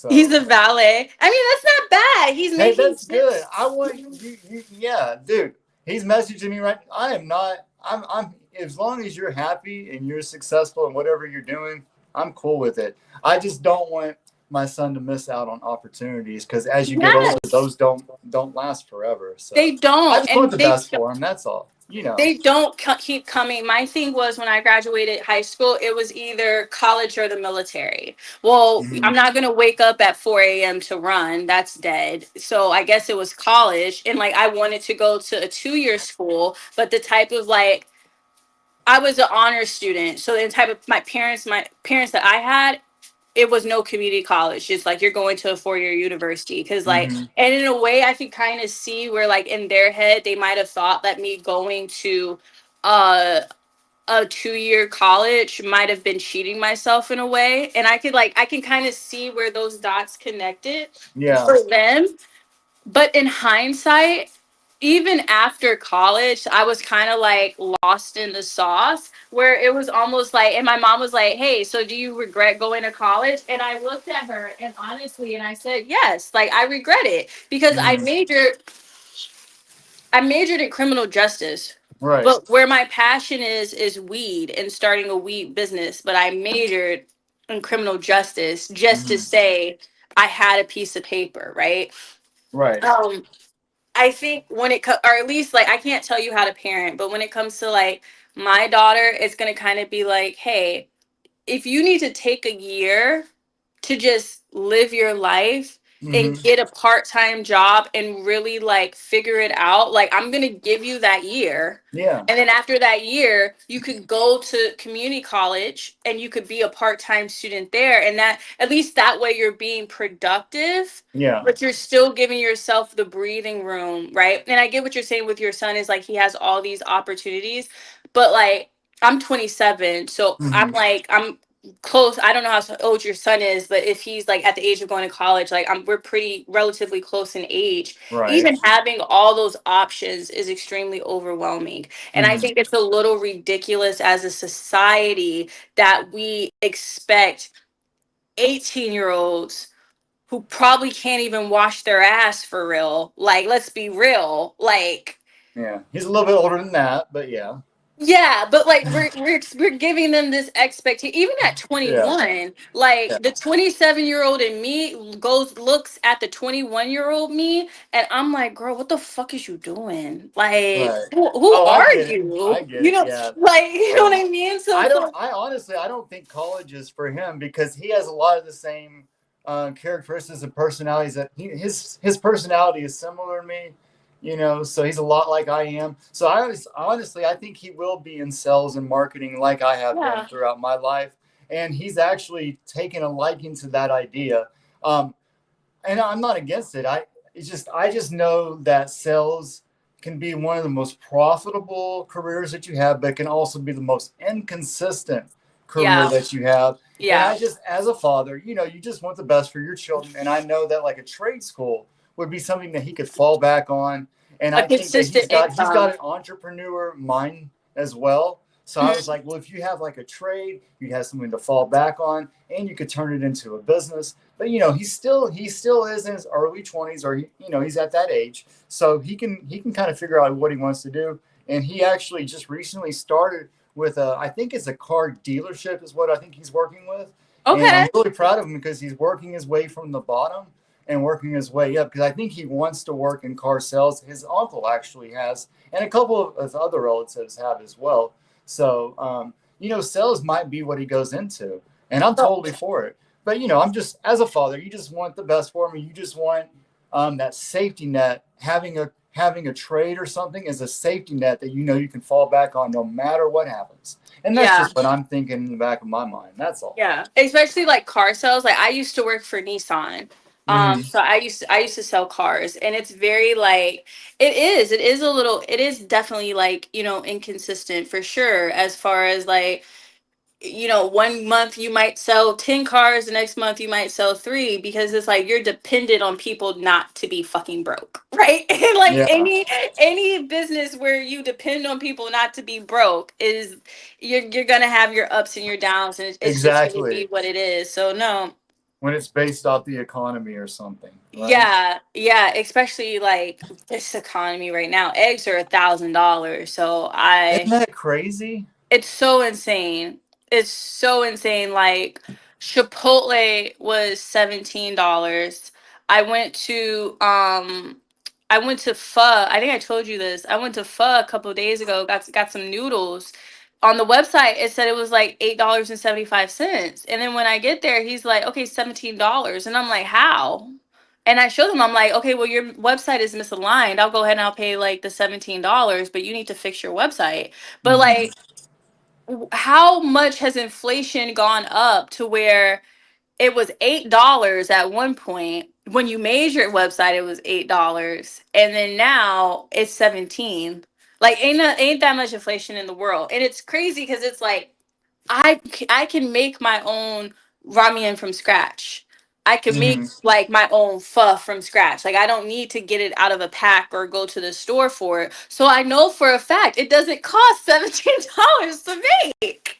He's So a valet. I mean, that's not bad. He's hey, making that's good. tips. I want you. Yeah, dude. He's messaging me right. I am not. I'm. As long as you're happy and you're successful in whatever you're doing, I'm cool with it. I just don't want my son to miss out on opportunities because as you get older, Yes, those don't last forever. So they I don't, just want and the best for him. That's all. You know. they don't keep coming. My thing was when I graduated high school, it was either college or the military. Well, Mhm. I'm not gonna wake up at 4 a.m. to run. That's dead. So I guess it was college, and like I wanted to go to a 2 year school, but the type of like I was an honor student, so the type of my parents that I had, it was no community college. Just like you're going to a 4 year university. Cause like, Mhm. and in a way I could kind of see where like in their head, they might have thought that me going to uh a 2 year college might have been cheating myself in a way. And I can kind of see where those dots connected Yeah. for them. But in hindsight, even after college, I was kind of like lost in the sauce where it was almost like, and my mom was like, "Hey, so do you regret going to college?" And I looked at her and honestly, and I said, "Yes, like I regret it because Mhm. I majored in criminal justice. Right. But where my passion is weed and starting a weed business, but I majored in criminal justice just to Mhm. say I had a piece of paper, right? Right. Um I think when it comes, or at least like I can't tell you how to parent, but when it comes to like my daughter, it's gonna kind of be like, hey, if you need to take a year to just live your life and Mhm. get a part-time job and really like figure it out, like I'm going to give you that year. Yeah. And then after that year, you could go to community college and you could be a part-time student there, and that at least that way you're being productive, Yeah. but you're still giving yourself the breathing room, right? And I get what you're saying with your son is like he has all these opportunities, but like I'm 27, so I'm Mhm. like I'm close. I don't know how old your son is, but if he's like at the age of going to college, like we're pretty relatively close in age. Right. Even having all those options is extremely overwhelming. And I Mhm. think it's a little ridiculous as a society that we expect 18-year-olds who probably can't even wash their ass for real. Like, let's be real. Like, Yeah. He's a little bit older than that, but yeah. yeah, but like we're giving them this expectation. Even at Yeah. 21, like Yeah. the 27-year-old in me goes looks at the 21-year-old me, and I'm like, girl, what the fuck is you doing? Like, Right. who Oh, I are get it. I you? get You it. know, Yeah. like you know Yeah. what I mean. So it's like, I honestly, I don't think college is for him because he has a lot of the same characteristics and personalities that his personality is similar to me, you know. So he's a lot like I am. So honestly, I think he will be in sales and marketing like I have been yeah, throughout my life, and he's actually taken a liking to that idea. Um, and I'm not against it. I just know that sales can be one of the most profitable careers that you have, but it can also be the most inconsistent career yeah, that you have. And yeah. I just, as a father, you know, you just want the best for your children. And I know that like a trade school would be something that he could fall back on. And A I think that consistent he's got income. an entrepreneur mind as well. So I was Mhm. like, well, if you have like a trade, you'd have something to fall back on, and you could turn it into a business. But you know, he still is in his early 20s, or you know, he's at that age, so he can kind of figure out what he wants to do. And he actually just recently started with a, I think it's a car dealership is what I think he's working with, and I'm Okay. really proud of him because he's working his way from the bottom, and working his way up because I think he wants to work in car sales. His uncle actually has, and a couple of his other relatives have as well. So, sales might be what he goes into, and I'm totally for it. But I'm just as a father, you just want the best for me. You just want that safety net. Having a trade or something is a safety net that you can fall back on no matter what happens. And that's Yeah. just what I'm thinking in the back of my mind. That's all. Yeah, especially like car sales. Like I used to work for Nissan. Mm-hmm. So I used to sell cars, and it's very like it is a little, it is definitely like, inconsistent for sure, as far as like, one month you might sell 10 cars, the next month you might sell three, because it's like you're dependent on people not to be fucking broke, right? And like Yeah, any business where you depend on people not to be broke is, you're gonna have your ups and your downs, and it's just gonna be exactly. what it is. So no. When it's based off the economy or something, right? Yeah, yeah, especially like this economy right now. Eggs are $1,000. So Isn't that crazy? it's so insane. It's so insane. Like Chipotle was $17. I went to um I went to Pho. I think I told you this. I went to Pho a couple of days ago, got some noodles. On the website it said it was like $8.75. And then when I get there, he's like, okay, $17. And I'm like, how? And I showed him, I'm like, okay, well, your website is misaligned. I'll go ahead and I'll pay like the $17, but you need to fix your website. But Mm-hmm. like, how much has inflation gone up to where it was $8 at one point when you made your website? It was $8, and then now it's 17. Like, ain't that much inflation in the world? And it's crazy because it's like I can make my own ramen from scratch. I can make Mm-hmm. like my own pho from scratch. Like I don't need to get it out of a pack or go to the store for it. So I know for a fact it doesn't cost $17 to make.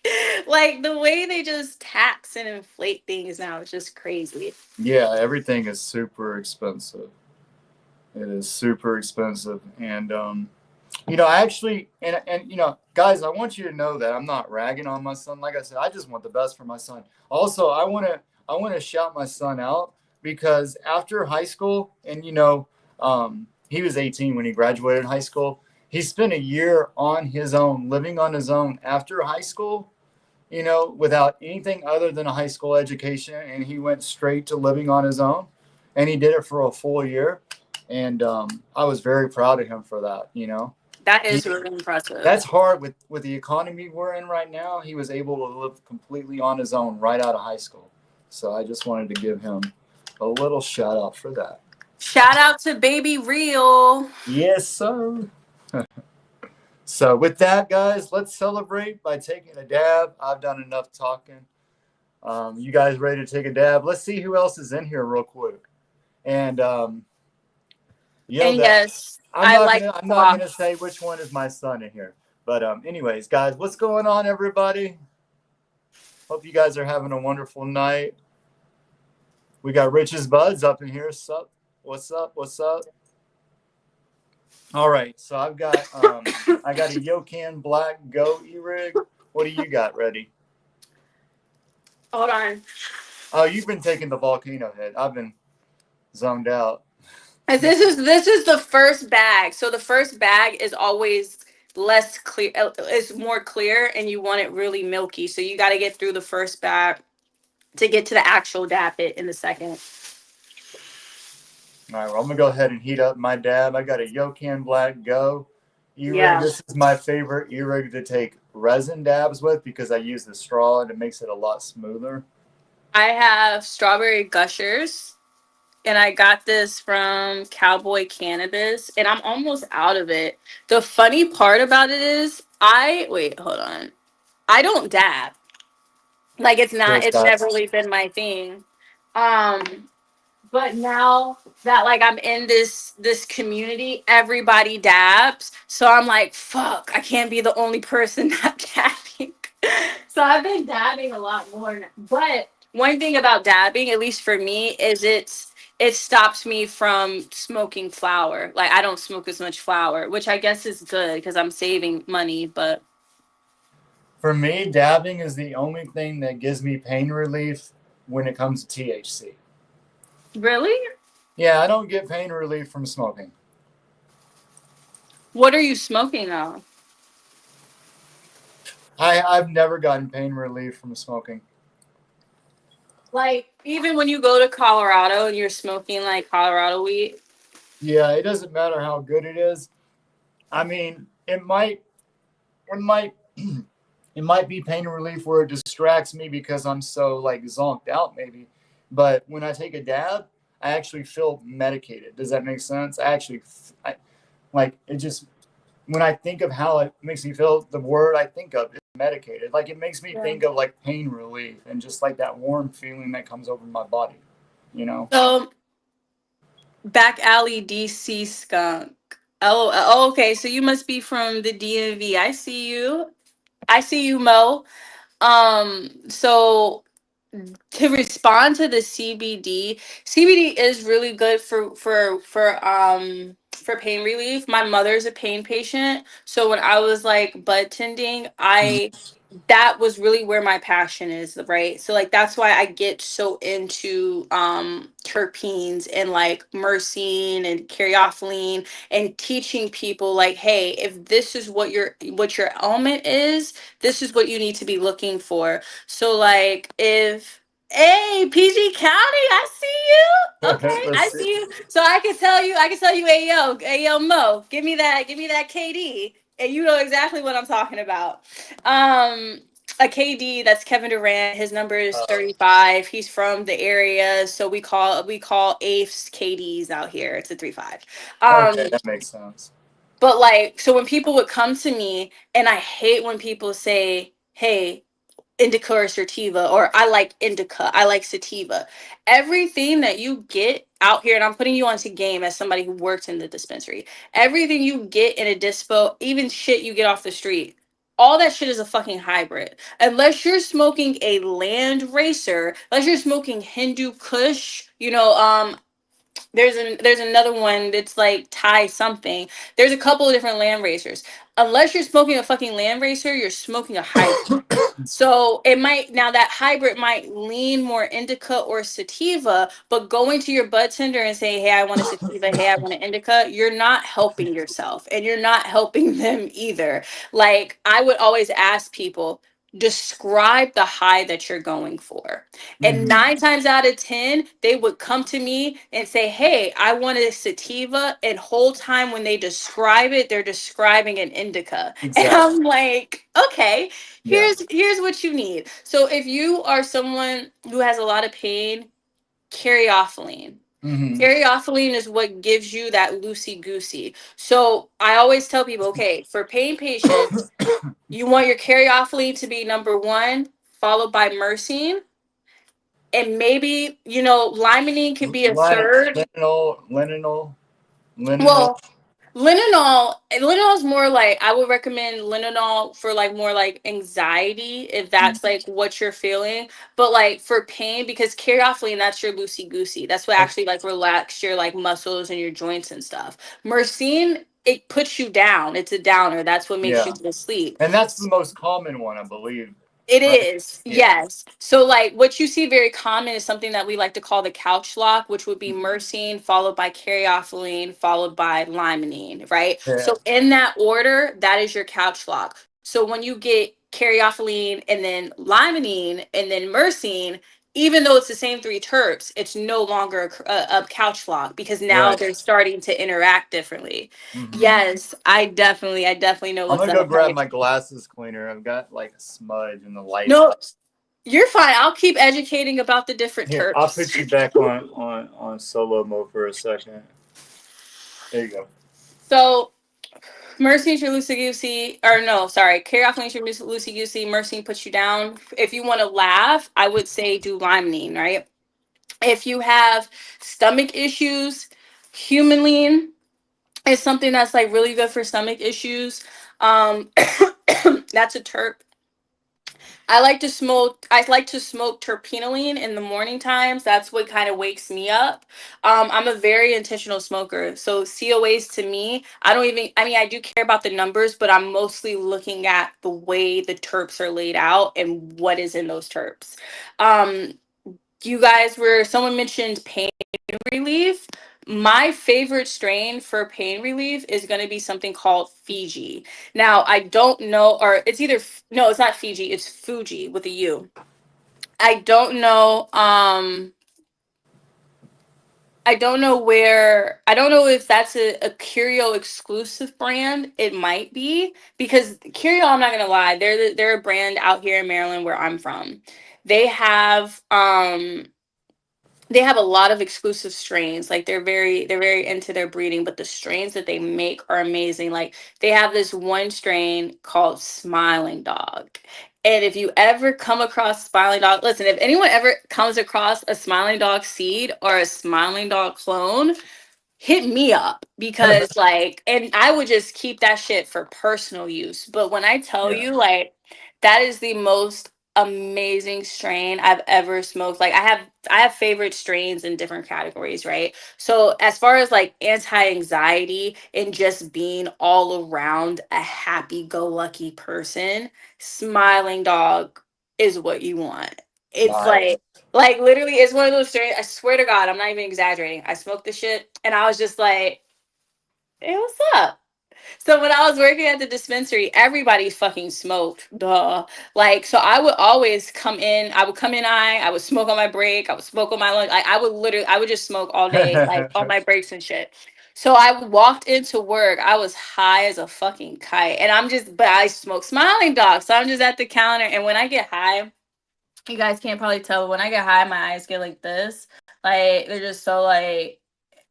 Like the way they just tax and inflate things now is just crazy. Yeah, everything is super expensive. It is super expensive, and I actually, and guys, I want you to know that I'm not ragging on my son. Like I said, I just want the best for my son. Also, I want to shout my son out because after high school, and he was 18 when he graduated high school. He spent a year on his own, living on his own after high school, without anything other than a high school education. And he went straight to living on his own. And he did it for a full year. And I was very proud of him for that. That He, is really impressive. that's hard with the economy we're in right now. He was able to live completely on his own right out of high school. So I just wanted to give him a little shout out for that. Shout out to Baby Real. Yes, sir. So with that, guys, let's celebrate by taking a dab. I've done enough talking. You guys ready to take a dab? Let's see who else is in here real quick. And And that yes, I'm I not like gonna I'm not pho. gonna say which one is my son in here. But anyways, guys, what's going on, everybody? Hope you guys are having a wonderful night. We got Rich's Buds up in here. Sup? What's up? What's up? All right, so I got a Yokan Black Go E-Rig. What do you got ready? Hold on. Oh, you've been taking the volcano hit. I've been zoned out. And this is the first bag. So the first bag is always less clear. It's more clear, and you want it really milky. So you got to get through the first bag to get to the actual dap it in the second. All right, well, I'm gonna go ahead and heat up my dab. I got a Yokan Black Go E-Rig. Yeah. This is my favorite E-Rig to take resin dabs with because I use the straw and it makes it a lot smoother. I have strawberry gushers, and I got this from Cowboy Cannabis, and I'm almost out of it. The funny part about it is, wait, hold on. I don't dab. Like There's it's that. never really been my thing. Um, but now that like I'm in this community, everybody dabs. So I'm like, fuck, I can't be the only person not dabbing. So I've been dabbing a lot more now. But one thing about dabbing, at least for me, is it stops me from smoking flower. Like I don't smoke as much flower, which I guess is good because I'm saving money. But For me, dabbing is the only thing that gives me pain relief when it comes to THC. really, Yeah, I don't get pain relief from smoking. What are you smoking though? I've never gotten pain relief from smoking. Like even when you go to Colorado and you're smoking like Colorado weed. Yeah, it doesn't matter how good it is. I mean, it might it might be pain relief where it distracts me because I'm so like zonked out maybe. But when I take a dab, I actually feel medicated. Does that make sense? Like it just when I think of how it makes me feel, the word I think of is medicated. Like it makes me Yeah. think of like pain relief and just like that warm feeling that comes over my body, you know? So back alley DC skunk. Oh, okay. So you must be from the DMV. I see you. I see you, Mo. So to respond to the CBD is really good for pain relief. My mother's a pain patient, so when I was like bud tending, I that was really where my passion is, right? So like that's why I get so into terpenes and like myrcene and caryophyllene and teaching people like, hey, if this is what your element is, this is what you need to be looking for. So like if hey PG County, I see you. Okay, I Let's see. see you. So I can tell you, hey yo Mo, give me that KD, and you know exactly what I'm talking about. Um, a KD, that's Kevin Durant. His number is Uh, 35. He's from the area, so we call AFEs KDs out here. It's a 35. okay, Um, that makes sense. but like, so when people would come to me, and I hate when people say, "Hey, indica or sativa," or "I like indica, I like sativa." Everything that you get out here, and I'm putting you onto game as somebody who works in the dispensary, everything you get in a dispo, even shit you get off the street, all that shit is a fucking hybrid. Unless you're smoking a land racer, unless you're smoking Hindu Kush, there's another one that's like Thai something. There's a couple of different land racers. Unless you're smoking a fucking land racer, you're smoking a hybrid. So it might, now that hybrid might lean more indica or sativa, but going to your bud tender and saying, "Hey, I want a sativa, hey, I want an indica," you're not helping yourself and you're not helping them either. Like I would always ask people, describe the high that you're going for. And Hmm. 9 times out of 10, they would come to me and say, "Hey, I want a sativa." And whole time when they describe it, they're describing an indica. And Exactly. I'm like, okay, Yeah. here's what you need. So if you are someone who has a lot of pain, caryophyllene. Hmm. Caryophyllene is what gives you that loosey goosey. So I always tell people, okay, for pain patients, you want your caryophyllene to be number one, followed by myrcene, and maybe limonene could be a third. Linenol. Well, linenol is more like, I would recommend linenol for like more like anxiety, if that's like what you're feeling. But like for pain, because caryophyllene, that's your loosey goosey. That's what actually like relax your like muscles and your joints and stuff. Myrcene, it puts you down. It's a downer. That's what makes you Yeah, go to sleep. and that's the most common one, I believe. It Right? is, Yeah. yes. So, like, what you see very common is something that we like to call the couch lock, which would be myrcene, followed by caryophyllene, followed by limonene, right? Yeah. So, in that order, that is your couch lock. So, when you get caryophyllene and then limonene and then myrcene, even though it's the same three terps, it's no longer a couch lock because now Right. they're starting to interact differently. Hmm. Yes, I definitely know I'm what's gonna go up. grab my glasses cleaner. I've got like a smudge in the light. No, you're fine. I'll keep educating about the different Here, I'll terps. put you back on solo mode for a second. There you go. So, Mercy your loosey goosey, or no, sorry, caryophyllene your loosey goosey. Mercy puts you down. If you want to laugh, I would say do limonene, right? If you have stomach issues, humanine is something that's like really good for stomach issues. Um, that's a terp. I like to smoke terpenoline in the morning times. That's what kind of wakes me up. I'm a very intentional smoker. So COAs to me, I do care about the numbers, but I'm mostly looking at the way the terps are laid out and what is in those terps. Um someone mentioned pain relief. My favorite strain for pain relief is going to be something called Fiji. Now, I don't know, or it's either, no, it's not Fiji, it's Fuji with a U. I don't know, I don't know if that's a Curio exclusive brand. It might be because Curio, I'm not gonna lie, they're a brand out here in Maryland where I'm from. They have they have a lot of exclusive strains. Like they're very into their breeding, but the strains that they make are amazing. Like they have this one strain called Smiling Dog. And if you ever come across Smiling Dog, listen, if anyone ever comes across a Smiling Dog seed or a Smiling Dog clone, hit me up because like, and I would just keep that shit for personal use. But when I tell Yeah. you, like, that is the most amazing strain I've ever smoked. Like I have favorite strains in different categories, right? So as far as like anti-anxiety and just being all around a happy-go-lucky person, Smiling Dog is what you want. It's Nice. like literally, it's one of those strains. I swear to God, I'm not even exaggerating. I smoked this shit, and I was just like, "Hey, what's up?" So when I was working at the dispensary, everybody fucking smoked. Duh. Like, so I would always come in. I would come in. I would smoke on my break. I would smoke on my lunch. Like, I would just smoke all day, like on my breaks and shit. So I walked into work. I was high as a fucking kite, and but I smoke Smiling Dog. So I'm just at the counter, and when I get high. You guys can't probably tell, but when I get high, my eyes get like this. Like they're just so like,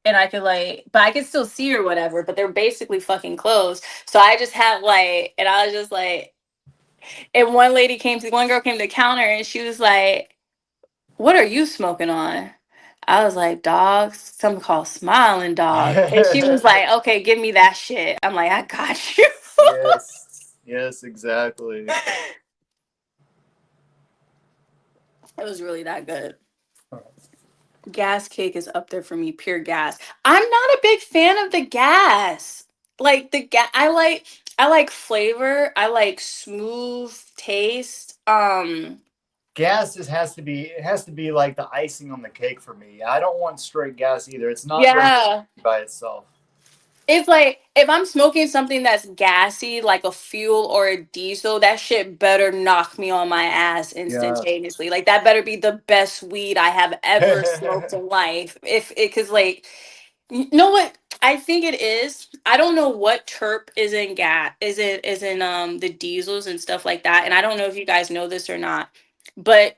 and I could like, but I could still see or whatever, but they're basically fucking closed. So I just had like, and I was just like, and one girl came to the counter and she was like, "What are you smoking on?" I was like, "Dogs, something called Smiling Dog." And she was like, "Okay, give me that shit." I'm like, "I got you." Yes. Yes, exactly. It was really that good. Gas cake is up there for me, pure gas. I'm not a big fan of the gas. Like the gas, I like flavor. I like smooth taste. Gas just has to be like the icing on the cake for me. I don't want straight gas either. It's not very Yeah. by itself. It's like if I'm smoking something that's gassy, like a fuel or a diesel, that shit better knock me on my ass Yeah. instantaneously. Like that better be the best weed I have ever smoked in life. If it, cause like, you know what? I think it is. I don't know what terp is in is in the diesels and stuff like that. And I don't know if you guys know this or not, but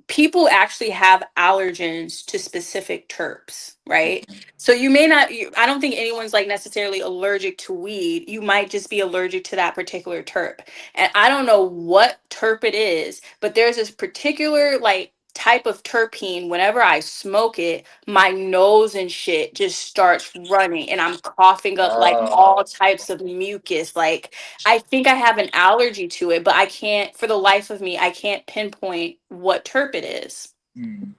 people actually have allergens to specific terps, right? So you may not I don't think anyone's like necessarily allergic to weed. You might just be allergic to that particular terp. And I don't know what terp it is, but there's this particular like type of terpene. Whenever I smoke it, my nose and shit just starts running and I'm coughing up like all Oh. types of mucus. Like I think I have an allergy to it, but I can't, for the life of me, I can't pinpoint what terp it is. Hmm.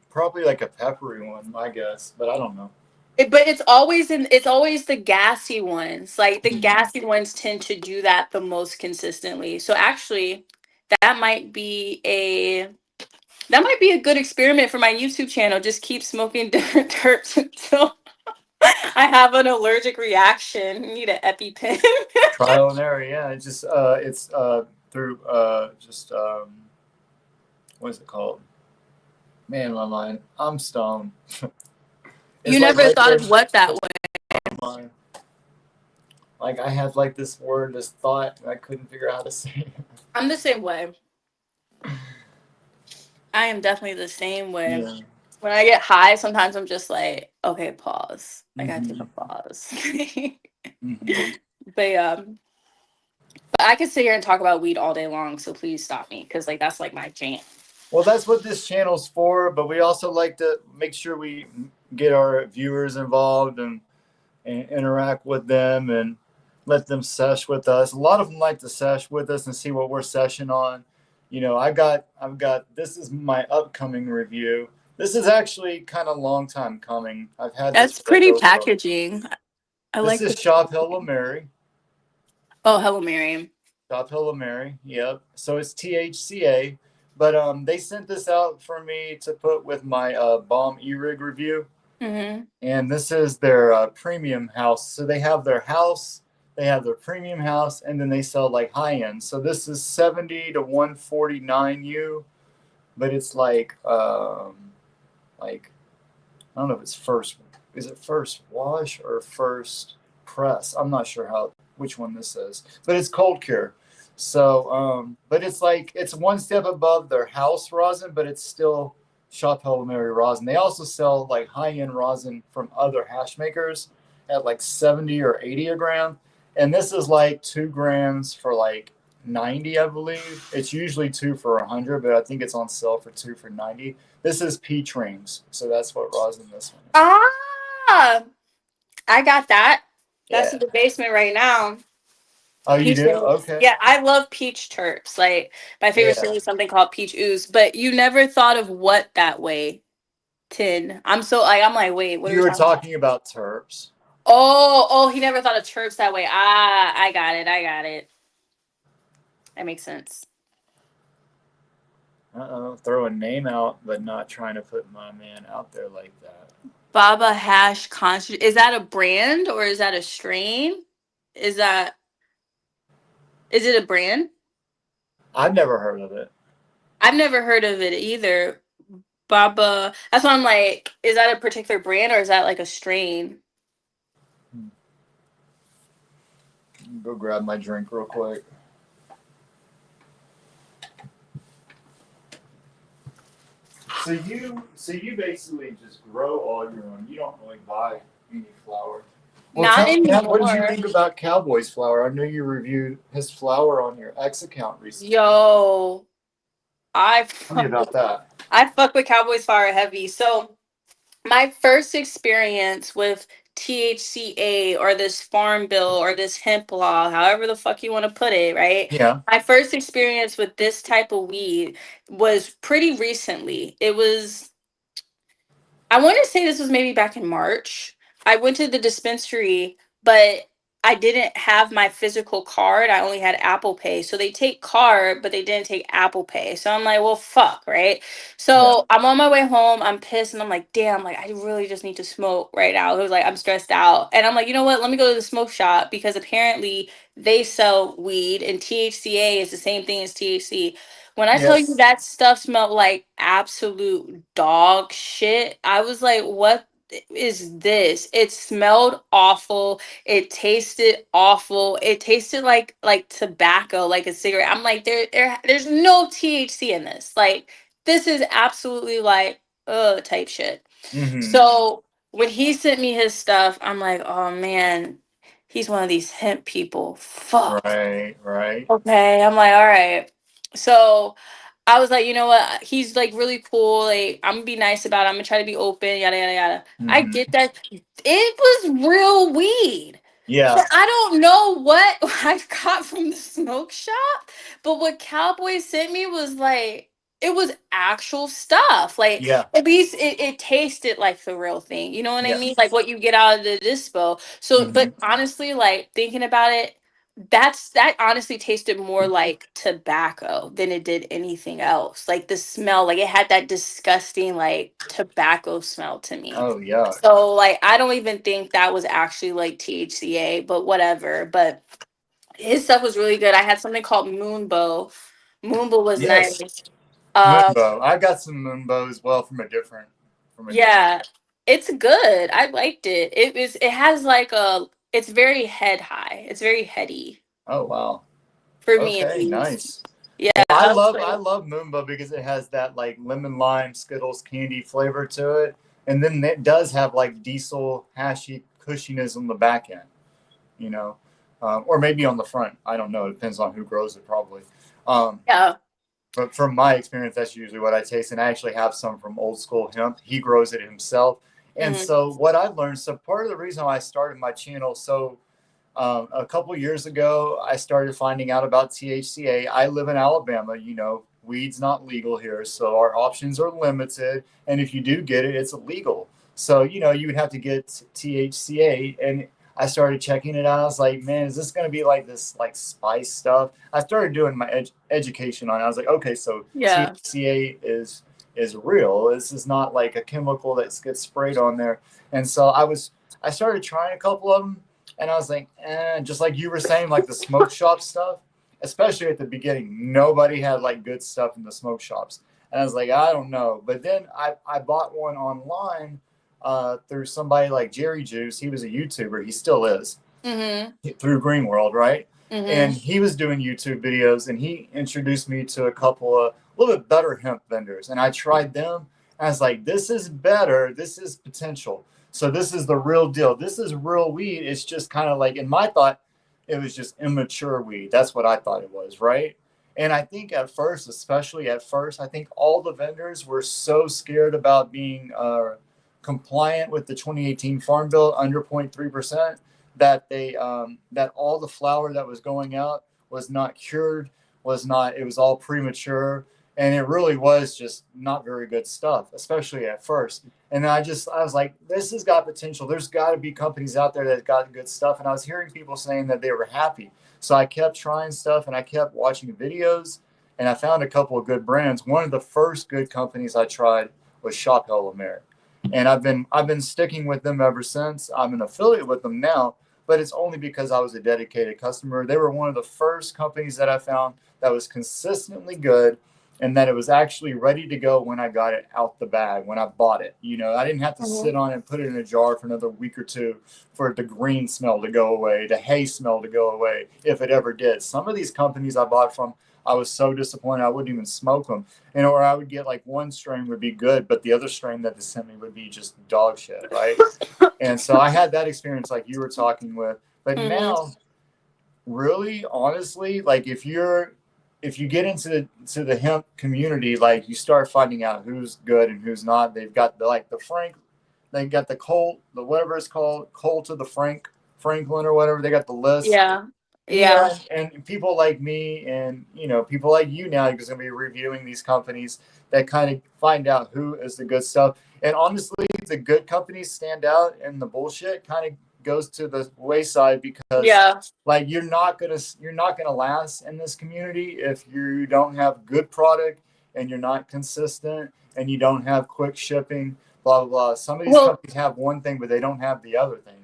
Probably like a peppery one, I guess, but I don't know. But it's always the gassy ones. Like the Hmm. gassy ones tend to do that the most consistently. So actually, that might be a that might be a good experiment for my YouTube channel. Just keep smoking different terps until I have an allergic reaction. Need an EpiPen. Trial and error, yeah. It's through just what is it called? Man, my mind. I'm stoned. You It's like never right thought there of what that was. in my mind. Like I had like this word, this thought, and I couldn't figure out how to say it. I'm the same way. I am definitely the same way. Yeah. When I get high, sometimes I'm just like, okay, pause. I gotta take a Hmm. pause. Hmm. But I could sit here and talk about weed all day long, so please stop me, because like that's like my jam. Well, that's what this channel's for, but we also like to make sure we get our viewers involved and interact with them and let them sesh with us. A lot of them like to sesh with us and see what we're seshing on. You know, I've got this is my upcoming review. This is actually kind of a long time coming. I've had this That's for like pretty over. packaging. I This like is the Shop Hill Mary. Oh, hello, Miriam. Shop Hill Mary. Yep. So it's THCA, But they sent this out for me to put with my Bomb E-Rig review. Mm-hmm. And this is their premium house. So they have their house, they have their premium house, and then they sell like high end. So this is 70 to 149 U, but it's like I don't know if it's first. Is it first wash or first press? I'm not sure which one this is, but it's cold cure. So, but it's like it's one step above their house rosin, but it's still shop Mary rosin. They also sell like high end rosin from other hash makers at like 70 or 80 a gram, and this is like 2 grams for like 90, I believe. It's usually two for 100, but I think it's on sale for two for 90. This is peach rings, so that's what rosin this one is. Ah, I got that. That's in Yeah. the basement right now. Oh, you Peach do? rings. Okay. Yeah, I love peach terps. Like my favorite Yeah. thing is something called peach ooze. But you never thought of what that way tin. I'm like, wait, what are You we were talking about? talking about terps. Oh, he never thought of terps that way. Ah, I got it. I got it. That makes sense. Uh-oh, throw a name out, but not trying to put my man out there like that. Baba Hash Concentrate. Is that a brand or is that a strain? Is that is it a brand? I've never heard of it. I've never heard of it either. Baba. That's why I'm like, is that a particular brand or is that like a strain? Go grab my drink real quick. So you basically just grow all your own. You don't really buy any flour. Well, Not tell me, Matt, what did you anymore. think about Cowboy's flour? I know you reviewed his flour on your X account recently. Yo, I Tell me fuck with about that. I fuck with Cowboys Fire heavy. So my first experience with THCA or this farm bill or this hemp law, however the fuck you want to put it, right? Yeah. My first experience with this type of weed was pretty recently. It was, I want to say this was maybe back in March. I went to the dispensary, but I didn't have my physical card. I only had Apple Pay. So they take card, but they didn't take Apple Pay. So I'm like, well, fuck, right? Yeah. So I'm on my way home. I'm pissed and I'm like, damn, like I really just need to smoke right now. It was like I'm stressed out. And I'm like, you know what? Let me go to the smoke shop because apparently they sell weed and THCA is the same thing as THC. When I tell you Yes. that stuff smelled like absolute dog shit, I was like, what is this? It smelled awful. It tasted awful. It tasted like tobacco, like a cigarette. I'm like, there's no THC in this. Like, this is absolutely like type shit. Mm-hmm. So when he sent me his stuff, I'm like, oh man, he's one of these hemp people. Fuck. Right. Right. Okay, I'm like, all right. So I was like, you know what? He's like really cool. Like, I'm gonna be nice about it. I'm gonna try to be open, yada yada yada. I Mm-hmm. get that. It was real weed. So Yeah. I don't know what I got from the smoke shop, but what Cowboy sent me was like it was actual stuff. Like Yeah. at least it tasted like the real thing. You know what I mean? Yes. Like what you get out of the dispo. So, Mm-hmm. but honestly, like thinking about it, that honestly tasted more like tobacco than it did anything else. Like the smell, like it had that disgusting like tobacco smell to me. Oh, yuck. So like I don't even think that was actually like THCA, but whatever. But his stuff was really good. I had something called Moonbow. Moonbow was Yes. nice. Uh Moonbow. I got some Moonbow as well from a different. yeah, it's good. I liked it. It has like a it's very head high. It's very heady Oh, wow. for me at Okay, least. nice. Yeah, Well, I I was love I like, love Moonbow because it has that like lemon lime Skittles candy flavor to it, and then it does have like diesel hashy cushiness on the back end, you know, or maybe on the front. I don't know. It depends on who grows it, probably. Um, yeah. but from my experience, that's usually what I taste. And I actually have some from Old School Hemp. He grows it himself. And Mhm. so what I've learned, so part of the reason why I started my channel, so a couple years ago, I started finding out about THCA. I live in Alabama. Weed's not legal here, so our options are limited. And if you do get it, it's illegal. So you would have to get THCA. And I started checking it out. I was like, man, is this going to be like this like spice stuff? I started doing my education on it. I was like, okay, so Yeah. THCA is real. This is not like a chemical that gets sprayed on there. And so I started trying a couple of them, and I was like, just like you were saying, like the smoke shop stuff, especially at the beginning, nobody had like good stuff in the smoke shops. And I was like, I don't know. But then I bought one online through somebody like Jerry Juice. He was a YouTuber. He still is Mhm. through Green World, right? And Mhm. he was doing YouTube videos, and he introduced me to a couple of a little bit better hemp vendors, and I tried them. And I was like, this is better. This is potential. So this is the real deal. This is real weed. It's just kind of like in my thought, it was just immature weed. That's what I thought it was, right? And I think at first, especially at first, I think all the vendors were so scared about being compliant with the 2018 Farm Bill under 0.3% that that all the flour that was going out was not cured, was not it was all premature, and it really was just not very good stuff, especially at first. And I was like, this has got potential. There's got to be companies out there that got good stuff. And I was hearing people saying that they were happy. So I kept trying stuff and I kept watching videos, and I found a couple of good brands. One of the first good companies I tried was Shop Hell America, and I've been sticking with them ever since. I'm an affiliate with them now, but it's only because I was a dedicated customer. They were one of the first companies that I found that was consistently good, and that it was actually ready to go when I got it out the bag, when I bought it. I didn't have to sit Mhm. on it and put it in a jar for another week or two for the green smell to go away, the hay smell to go away, if it ever did. Some of these companies I bought from, I was so disappointed I wouldn't even smoke them. Or I would get like one strain would be good, but the other strain that they sent me would be just dog shit, right? And so I had that experience like you were talking with. But Mhm. now, really, honestly, like if you get into the hemp community, like you start finding out who's good and who's not. They've got like the Frank, they got the Colt, the whatever it's called, Colt of the Franklin or whatever. They got the list. Yeah. Yeah. Yeah, and people like me and people like you now are going to be reviewing these companies that kind of find out who is the good stuff. And honestly, the good companies stand out, and the bullshit kind of goes to the wayside because Yeah. like you're not gonna last in this community if you don't have good product and you're not consistent and you don't have quick shipping. Blah blah blah. Some of these Well, companies have one thing, but they don't have the other thing.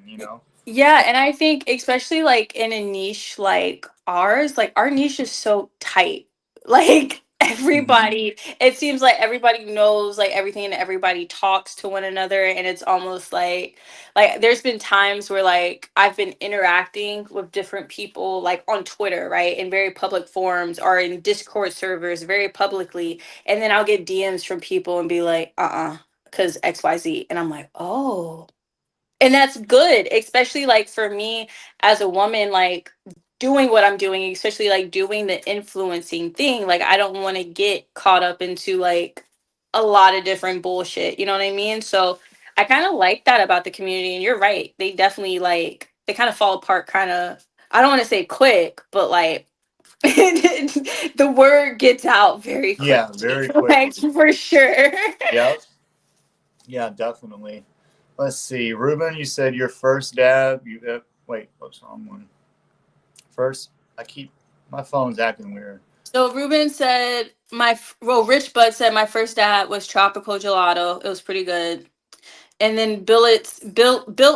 yeah, and I think especially like in a niche like ours, like our niche is so tight. Like Mm-hmm. everybody, it seems like everybody knows like everything and everybody talks to one another, and it's almost like there's been times where like I've been interacting with different people like on Twitter, right? In very public forums or in Discord servers very publicly, and then I'll get DMs from people and be like, cuz XYZ, and I'm like, "Oh, and that's good, especially like for me as a woman, like doing what I'm doing, especially like doing the influencing thing. Like I don't want to get caught up into like a lot of different bullshit. You know what I mean? So I kind of like that about the community. And you're right. They definitely like they kind of fall apart kind of, I don't want to say quick, but like the word gets out very Yeah, quickly. very Like quickly. for sure. Yep. Yeah, definitely. Let's see. Ruben, you said your first dab. Wait, what's wrong one? First, I keep my phone's acting weird. So Ruben said well, Rich Bud said my first dab was tropical gelato. It was pretty good. And then built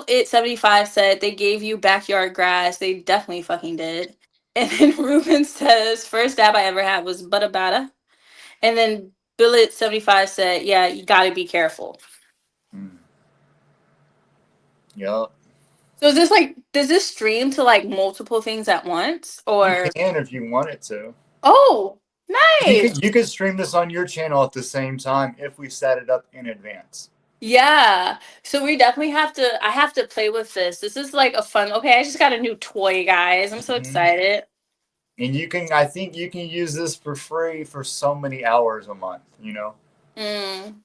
it 75 said they gave you backyard grass. They definitely fucking did. And then Ruben says first dab I ever had was butter bada. And then Billet 75 said, yeah, you gotta be careful. Hmm. Yep. So is this like does this stream to like multiple things at once? You Or can if you wanted to. oh, You nice. could you could stream this on your channel at the same time if we set it up in advance. Yeah. So we definitely have to I have to play with this. This is like a fun. Okay, I just got a new toy, guys. I'm so Hmm. excited. And I think you can use this for free for so many hours a month. Mm,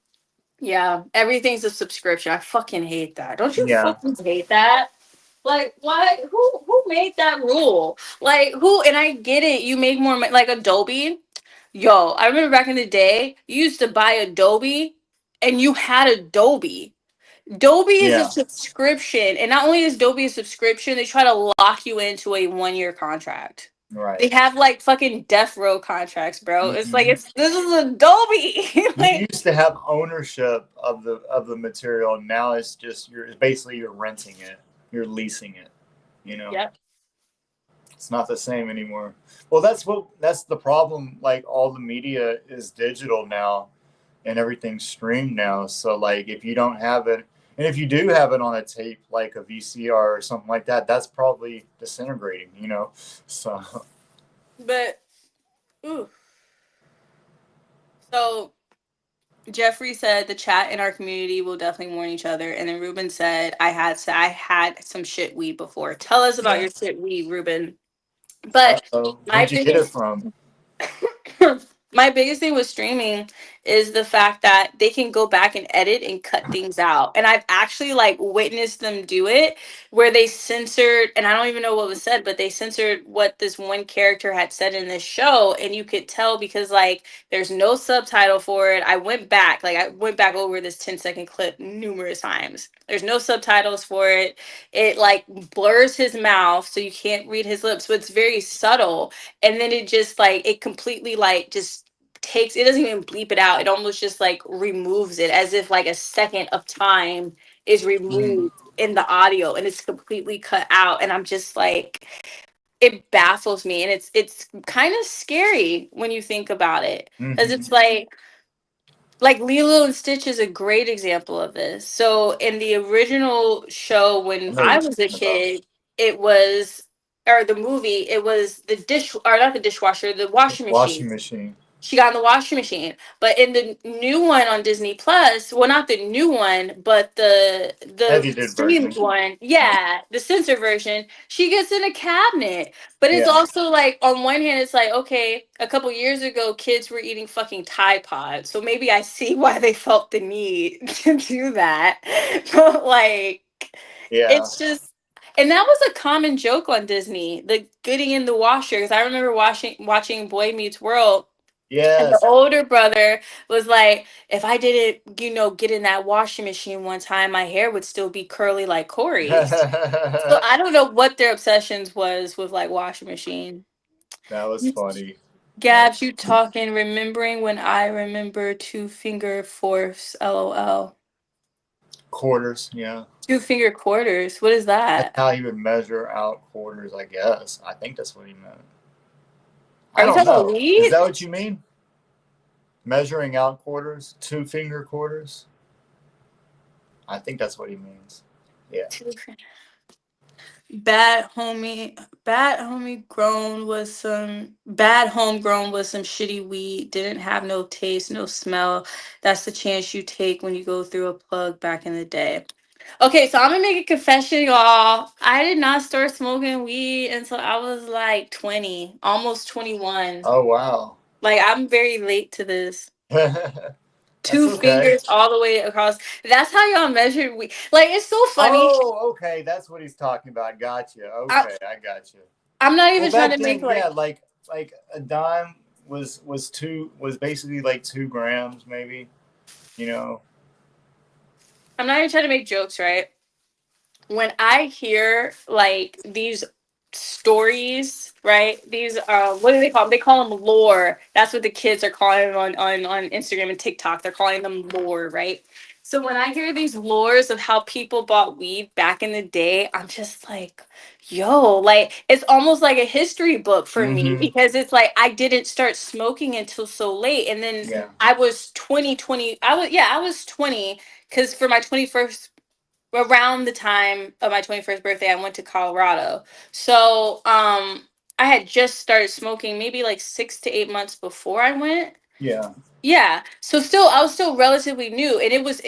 yeah, everything's a subscription. I fucking hate that. Don't you Yeah. fucking hate that? Like what? Who made that rule? Like who? And I get it. You make more like Adobe. Yo, I remember back in the day, you used to buy Adobe and you had Adobe. Dolby is a Yeah, subscription, and not only is Dolby a subscription, they try to lock you into a 1 year contract. They right. have like fucking death row contracts, bro. It's like Hmm. it's this is a Dolby. You Like, used to have ownership of the material. Now it's just it's basically you're renting it, you're leasing it. You know, yep. it's not the same anymore. Well, that's the problem. Like all the media is digital now, and everything's streamed now. So like if you don't have it, and if you do have it on a tape, like a VCR or something like that, that's probably disintegrating. You know, so But ooh. So Jeffrey said the chat in our community will definitely warn each other, and then Ruben said I had some shit weed before. Tell us about yeah. your shit weed, Ruben. But my Where'd you get it biggest from? my biggest thing with streaming is the fact that they can go back and edit and cut things out. And I've actually like witnessed them do it where they censored, and I don't even know what was said, but they censored what this one character had said in this show. And you could tell because like there's no subtitle for it. I went back over this 10-second clip numerous times. There's no subtitles for it. It like blurs his mouth so you can't read his lips, but it's very subtle. And then it just like it completely like just takes, it doesn't even bleep it out. It almost just like removes it as if like a second of time is Mm-hmm. removed in the audio and it's completely cut out. And I'm just like, it baffles me, and it's kind of scary when you think about it, because Mm-hmm. it's like Lilo and Stitch is a great example of this. So in the original show I when know what I you're was a talking about. kid, it was, or the movie, it was the dish, or not the dishwasher, the washing machine. Washing machine. She got in the washing machine. But in the new one on Disney Plus, well, not the new one, but the Edited streamed version. one, Yeah. yeah, the censor version, she gets in a cabinet. But it's Yeah. also like, on one hand, it's like, okay, a couple years ago, kids were eating fucking Tide Pods, so maybe I see why they felt the need to do that. But like, Yeah. it's just, and that was a common joke on Disney, the getting in the washer. Because I remember watching Boy Meets World, and the Yes. older brother was like, if I didn't, get in that washing machine one time, my hair would still be curly like Corey's. So That I don't know what their obsessions was with like washing machine. was funny. That Gabs, you talking, remembering when I remember two finger fourths, LOL. quarters. Yeah. Two finger quarters. What is That's that? how he would measure out quarters. I guess. I think that's what he meant. I Are you don't talking about know. Is weed? that what you mean? Measuring out quarters, two finger quarters. I think that's what he means. Yeah. Bad homegrown was some shitty weed. Didn't have no taste, no smell. That's the chance you take when you go through a plug back in the day. Okay, so I'm gonna make a confession, y'all. I did not start smoking weed until I was like 20, almost 21. Oh wow. Like, I'm very late to this. That's Two okay. fingers all the way across. That's how y'all measured weed. Like, it's so funny. Oh, okay. That's what he's talking about. Gotcha. I, Okay, I got you. I'm not Well, even trying back to make then, yeah, like, like a dime was basically like 2 grams, maybe. You know. I'm not even trying to make jokes, right? When I hear like these stories, right? These what do they call them? They call them lore. That's what the kids are calling them on Instagram and TikTok. They're calling them lore, right? So when I hear these lores of how people bought weed back in the day, I'm just like, yo, like it's almost like a history book for me, Mm-hmm. because it's like I didn't start smoking until so late. And then Yeah. I was 20. I was 20, because for my 21st, around the time of my 21st birthday, I went to Colorado. So I had just started smoking maybe like 6 to 8 months before I went. Yeah. Yeah. So still, I was still relatively new, and it was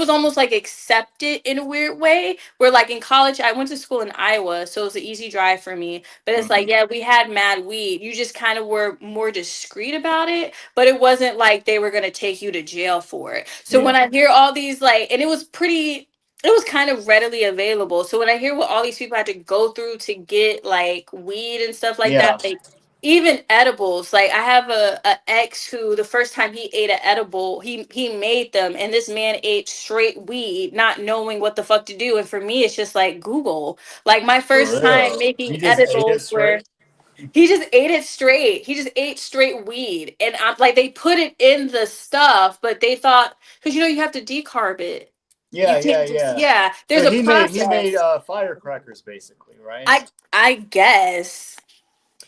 almost like accepted in a weird way. Where like in college, I went to school in Iowa, so it was an easy drive for me. But it's like, Mm-hmm. yeah, we had mad weed. You just kind of were more discreet about it, but it wasn't like they were gonna take you to jail for it. So Yeah. when I hear all these like, and it was kind of readily available. So when I hear what all these people had to go through to get like weed and stuff like Yeah. that, like even edibles, like I have a ex who the first time he ate an edible, he made them, and this man ate straight weed not knowing what the fuck to do. And for me it's just like Google. Like my For first time real. making He just ate it edibles were straight. he just ate it straight. He just ate straight weed. And I'm like, they put it in the stuff, but they thought, because you know, you have to decarb it. You Yeah, yeah, can't just, yeah. yeah, So there's a he made process. firecrackers basically, right? I guess.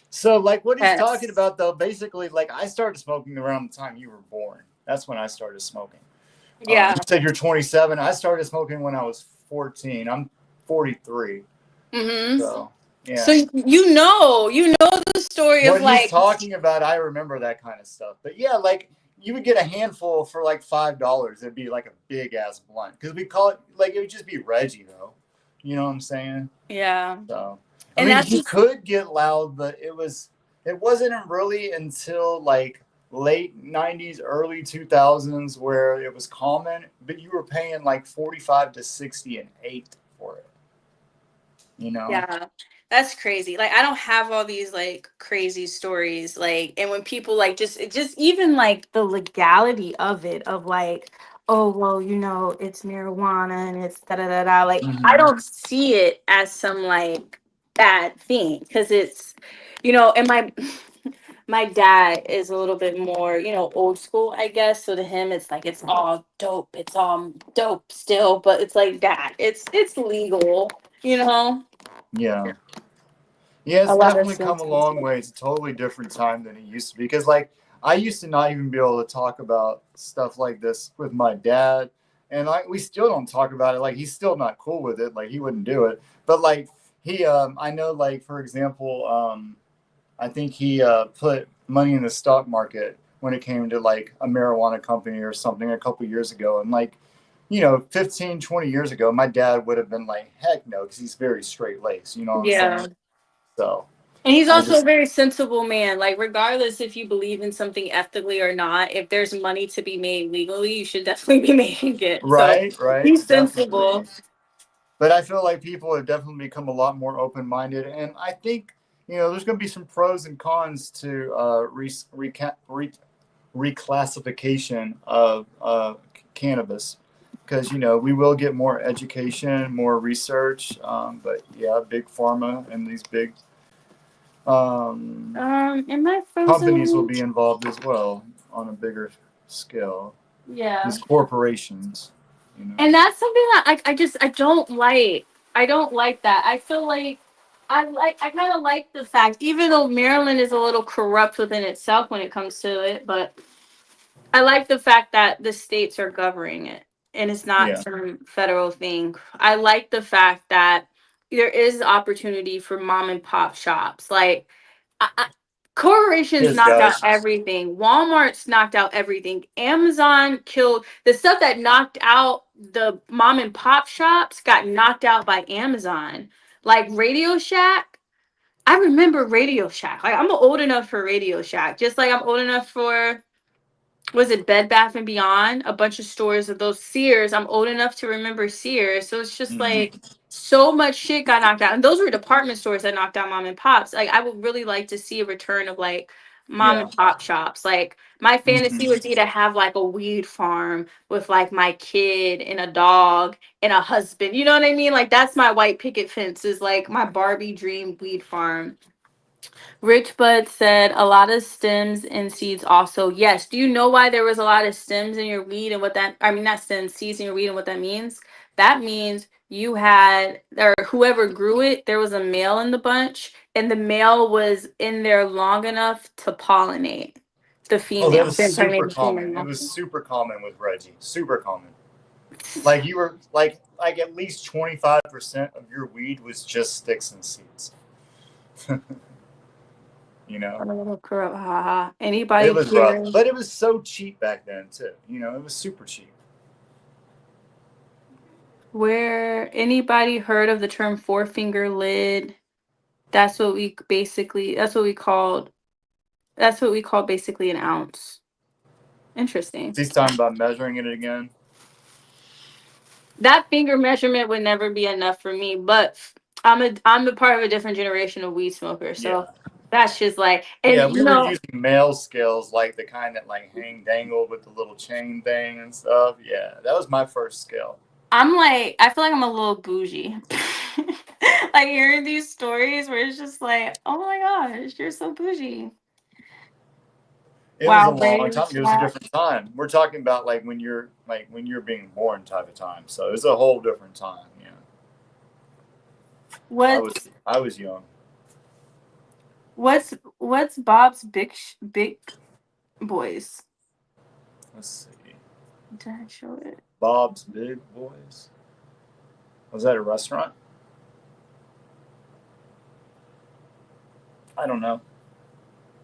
So like what he's talking Yes. about though, basically like I started smoking around the time you were born. That's when I started smoking. You Yeah. said you're 27. I started smoking when I was 14. I'm 43. Mm-hmm. So So yeah. you know the story of What he's like, talking about, I remember that kind of stuff. But yeah, like you would get a handful for like $5. It'd be like a big ass blunt because we call it like it would just be Reggie though. You know what I'm saying? yeah. So I And mean, that's he just, could get loud, but it wasn't really until like late '90s, early 2000s where it was common. But you were paying like 45 to 60 an eight for it. You know? yeah, that's crazy. Like I don't have all these like crazy stories. Like, and when people like just even like the legality of it, of like, oh well, you know, it's marijuana and it's da da da da. Like I Hmm. don't see it as some like bad thing because it's, you know, and my dad is a little bit more, you know, old school, I guess. So to him, it's like it's all dope. It's all dope still, but it's like that. It's legal, you know. Yeah. Yeah, A it's lot of definitely come a senses. long way. It's a totally different time than it used to be. Because, like, I used to not even be able to talk about stuff like this with my dad. And, like, we still don't talk about it. Like, he's still not cool with it. Like, he wouldn't do it. But, like, I know, like, for example, I think he put money in the stock market when it came to, like, a marijuana company or something a couple years ago. And, like, 15, 20 years ago, my dad would have been like, heck no, because he's very straight laced. You know what I'm saying? Yeah. So And he's I also a just, very sensible man. Like, regardless if you believe in something ethically or not, if there's money to be made legally, you should definitely be making it. So right, right, he's sensible. definitely. But I feel like people have definitely become a lot more open minded. And I think, there's going to be some pros and cons to reclassification of cannabis. Because, we will get more education, more research. But yeah, big pharma and these big um, Am I companies will frozen? be involved as well on a bigger scale. Yeah. These corporations, you know. And that's something that I just I don't like. I don't like that. I feel like I kind of like the fact, even though Maryland is a little corrupt within itself when it comes to it, but I like the fact that the states are governing it and it's not Yeah. some federal thing. I like the fact that there is opportunity for mom and pop shops. Like, corporations Cheers, knocked out guys. everything. Walmart's knocked out everything. Amazon killed the stuff that knocked out the mom and pop shops, got knocked out by Amazon. Like Radio Shack. I remember Radio Shack. Like I'm old enough for Radio Shack. Just like I'm old enough for, was it Bed Bath and Beyond, a bunch of stores of those. Sears, I'm old enough to remember Sears, so it's just Hmm. like so much shit got knocked out, and those were department stores that knocked out mom and pops. Like I would really like to see a return of like mom Yeah. and pop shops. Like my Hmm. fantasy would be to have like a weed farm with like my kid and a dog and a husband, you know what I mean? Like that's my white picket fence, is like my Barbie dream weed farm. Rich Bud said a lot of stems and seeds also. Yes. Do you know why there was a lot of stems in your weed and what that, I mean, not stems, seeds in your weed and what that means? That means you had, or whoever grew it, there was a male in the bunch and the male was in there long enough to pollinate the Oh, that female, was to impregnate super the common. It female. was super common with Reggie. Super common. Like you were like at least 25% of your weed was just sticks and seeds. you know, A little corrupt, haha. it Anybody was rough, here but it was so cheap back then too. It was super cheap. where anybody heard of the term four finger lid? That's what we basically, that's what we call basically an ounce. Interesting. He's talking about measuring it again. That finger measurement would never be enough for me, but I'm a part of a different generation of weed smokers. So Yeah. That's just like, Yeah, and we were using male scales, like the kind that like hang dangle with the little chain thing and stuff. Yeah, that was my first scale. I'm like, I feel like I'm a little bougie. Like hearing these stories where it's just like, oh my gosh, you're so bougie. It was a Wow, long brave. time. It was a different time. We're talking about like when you're being born type of time. So it was a whole different time. Yeah, What's I was young. what's Bob's big boys? Let's see, Did I show it? Bob's Big Boys. Was that a restaurant? I don't know.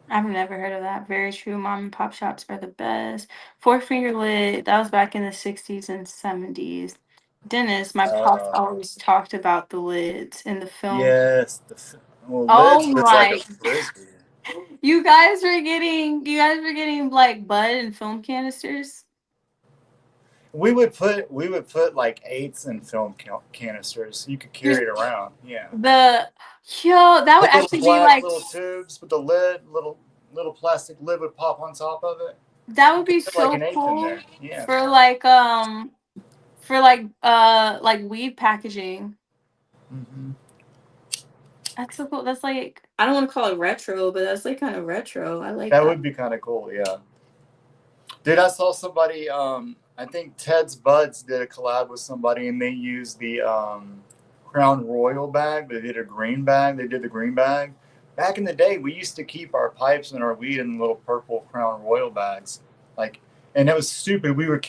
I've never heard of that. Very true. Mom and pop shops are the best. Four finger lid. That was back in the 60s and 70s. Dennis, my pop Uh, always talked about the lids in the film. yes, well, Oh lids was like a my! frisbee. You guys were getting like bud and film canisters. We would put like eights in film canisters. So you could You're, carry it around. Yeah. the yo, that The would little actually be black like little tubes with the lid, little plastic lid would pop on top of it. that You would could be put like so an eighth in cool there. Yeah. for like weed packaging. Hmm. That's so cool. That's like I don't want to call it retro, but that's like kind of retro. I like That that. would be kind of cool. Yeah. Dude, I saw somebody. I think Ted's Buds did a collab with somebody, and they used the Crown Royal bag. They did a green bag. They did the green bag. Back in the day, we used to keep our pipes and our weed in little purple Crown Royal bags. Like, and it was stupid. We would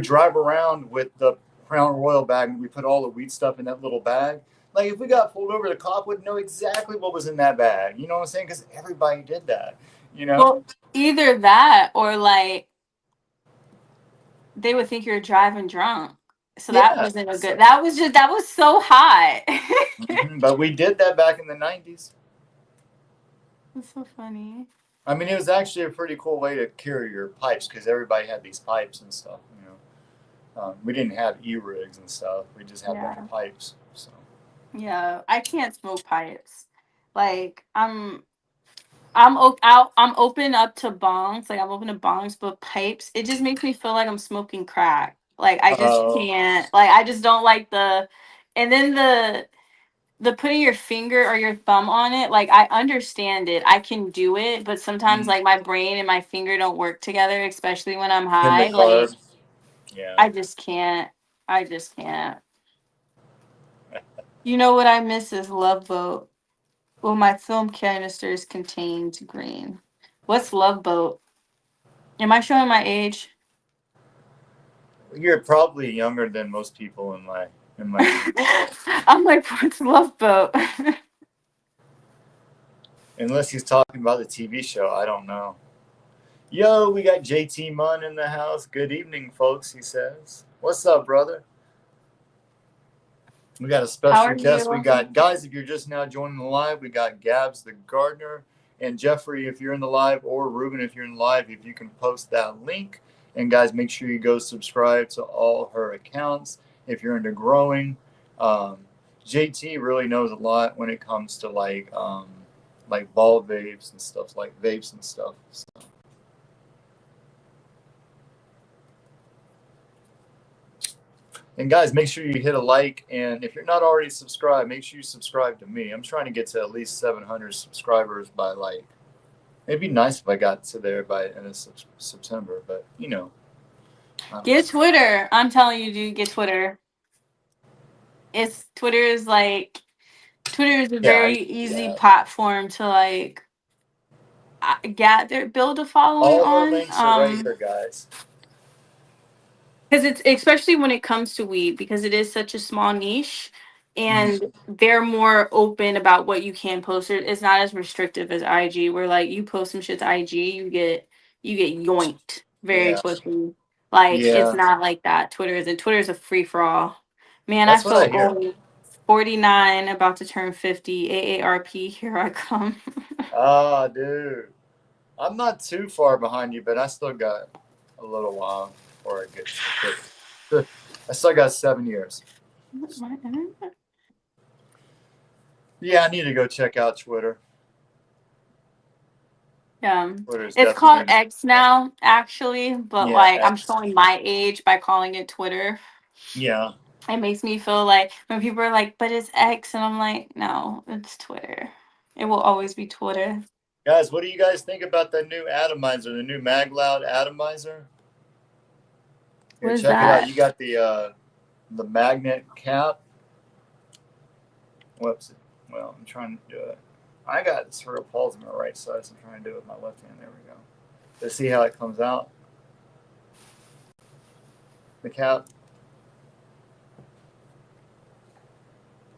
drive around with the Crown Royal bag, and we put all the weed stuff in that little bag. Like, if we got pulled over, the cop would know exactly what was in that bag. You know what I'm saying? Because everybody did that. You know? Well, either that or like they would think you're driving drunk. So that Yeah. wasn't a So, good. That was so hot. but we did that back in the 90s. That's so funny. I mean, it was actually a pretty cool way to carry your pipes because everybody had these pipes and stuff. We didn't have e-rigs and stuff. We just had a bunch Yeah. of pipes. So Yeah. I can't smoke pipes. Like I'm open up to bongs. Like I'm open to bongs, but pipes, it just makes me feel like I'm smoking crack. Like I just uh, can't. Like I just don't like the and then the putting your finger or your thumb on it, like I understand it. I can do it, but sometimes like my brain and my finger don't work together, especially when I'm in the high. Like carb. Yeah. I just can't. I just can't. You know what I miss is Love Boat. Well, my film canisters contained green. What's Love Boat? Am I showing my age? You're probably younger than most people in my group. So I'm like, what's Love Boat? unless he's talking about the TV show, I don't know. Yo, we got JT Munn in the house. Good evening, folks. He says, "What's up, brother?" We got a How special are guest. We you? got guys. If you're just now joining the live, we got Gabs the gardener and Jeffrey. If you're in the live, or Ruben, if you're in the live, if you can post that link. And guys, make sure you go subscribe to all her accounts. If you're into growing, JT really knows a lot when it comes to like ball vapes and stuff, like vapes and stuff. So. And guys, make sure you hit a like. And if you're not already subscribed, make sure you subscribe to me. I'm trying to get to at least 700 subscribers by like. It'd be nice if I got to there by end of September, but I don't Get know. Twitter. I'm telling you, dude, get Twitter. Twitter is a Yeah, very easy yeah. platform to like gather build a following All her on. links are right here, guys. Because it's especially when it comes to weed, because it is such a small niche and Mhm. they're more open about what you can post. It's not as restrictive as IG, where like you post some shit to IG, you get yoinked very Yeah, quickly. Like it's yeah. not like that. Twitter's a free for all. Man, I That's what I feel hear. old. 49, about to turn 50. AARP, here I come. Ah, dude. I'm not too far behind you, but I still got a little while before I get to 50. I still got 7 years. My internet? Yeah, I need to go check out Twitter. Yeah. Twitter's It's called definitely, X now, actually, but yeah, like I'm X. showing my age by calling it Twitter. Yeah. It makes me feel like when people are like, but it's X, and I'm like, no, it's Twitter. It will always be Twitter. Guys, what do you guys think about the new atomizer, the new MagLoud atomizer? What Here, is check it out. that? You got the magnet cap. Whoops. Well, I'm trying to do it. I got cerebral palsy on my right side, so I'm trying to do it with my left hand. There we go. Let's see how it comes out. The cap.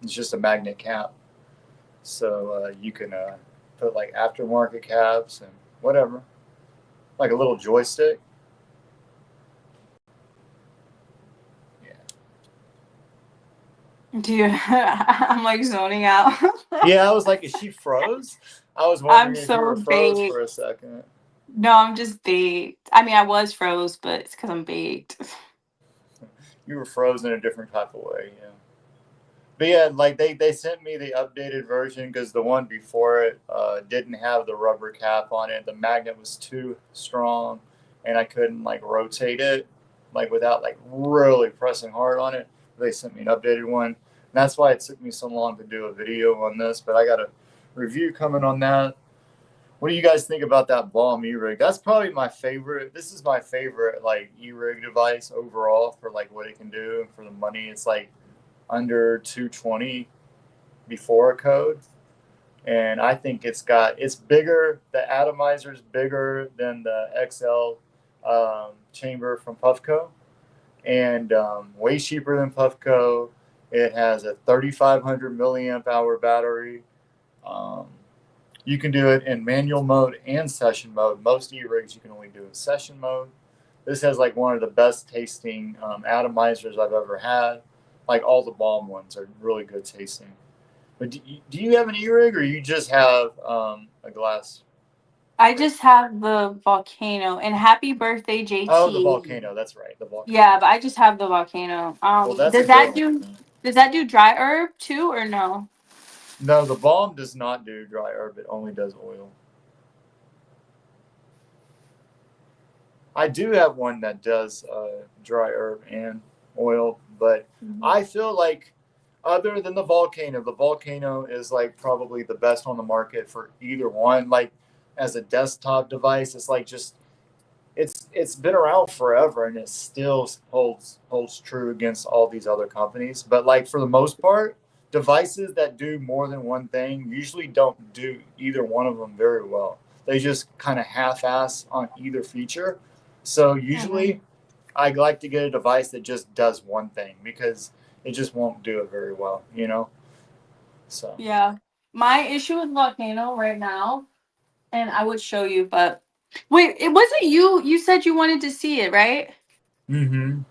It's just a magnet cap, so you can put like aftermarket caps and whatever, like a little joystick. Yeah. Dude, I'm like zoning out. Yeah, I was like, is she froze? I was I'm wondering if you so were froze baked. for a second. No, I'm just baked. I mean, I was froze, but it's because I'm baked. You were frozen in a different type of way, yeah. But yeah, like they sent me the updated version because the one before it didn't have the rubber cap on it. The magnet was too strong, and I couldn't like rotate it like without like really pressing hard on it. They sent me an updated one. And that's why it took me so long to do a video on this. But I got a review coming on that. What do you guys think about that Balm E-Rig? That's probably my favorite. This is my favorite like E-Rig device overall for like what it can do and for the money. It's like under 220 before a code, and I think it's bigger. The atomizer is bigger than the XL chamber from Puffco, and way cheaper than Puffco. It has a 3,500 milliamp hour battery. um, you can do it in manual mode and session mode. Most e-rigs you can only do in session mode. This has like one of the best tasting atomizers I've ever had. Like all the Balm ones are really good tasting. But do you have an e-rig, or you just have a glass I rig? just have the volcano and happy birthday, Oh, the JT. volcano. That's right, the volcano. Yeah, but I just have the volcano. Well, that's a Does good that one. do does that do dry herb too or no? No, the Balm does not do dry herb. It only does oil. I do have one that does dry herb and oil, but Mhm. I feel like other than the volcano is like probably the best on the market for either one. Like as a desktop device, it's like just it's been around forever and it still holds true against all these other companies. But like for the most part, devices that do more than one thing usually don't do either one of them very well. They just kind of half-ass on either feature. So Mhm. usually I like to get a device that just does one thing because it just won't do it very well, you know? So. Yeah. My issue with volcano right now, and I would show you, but wait, it wasn't you. You said you wanted to see it, right? Mm-hmm.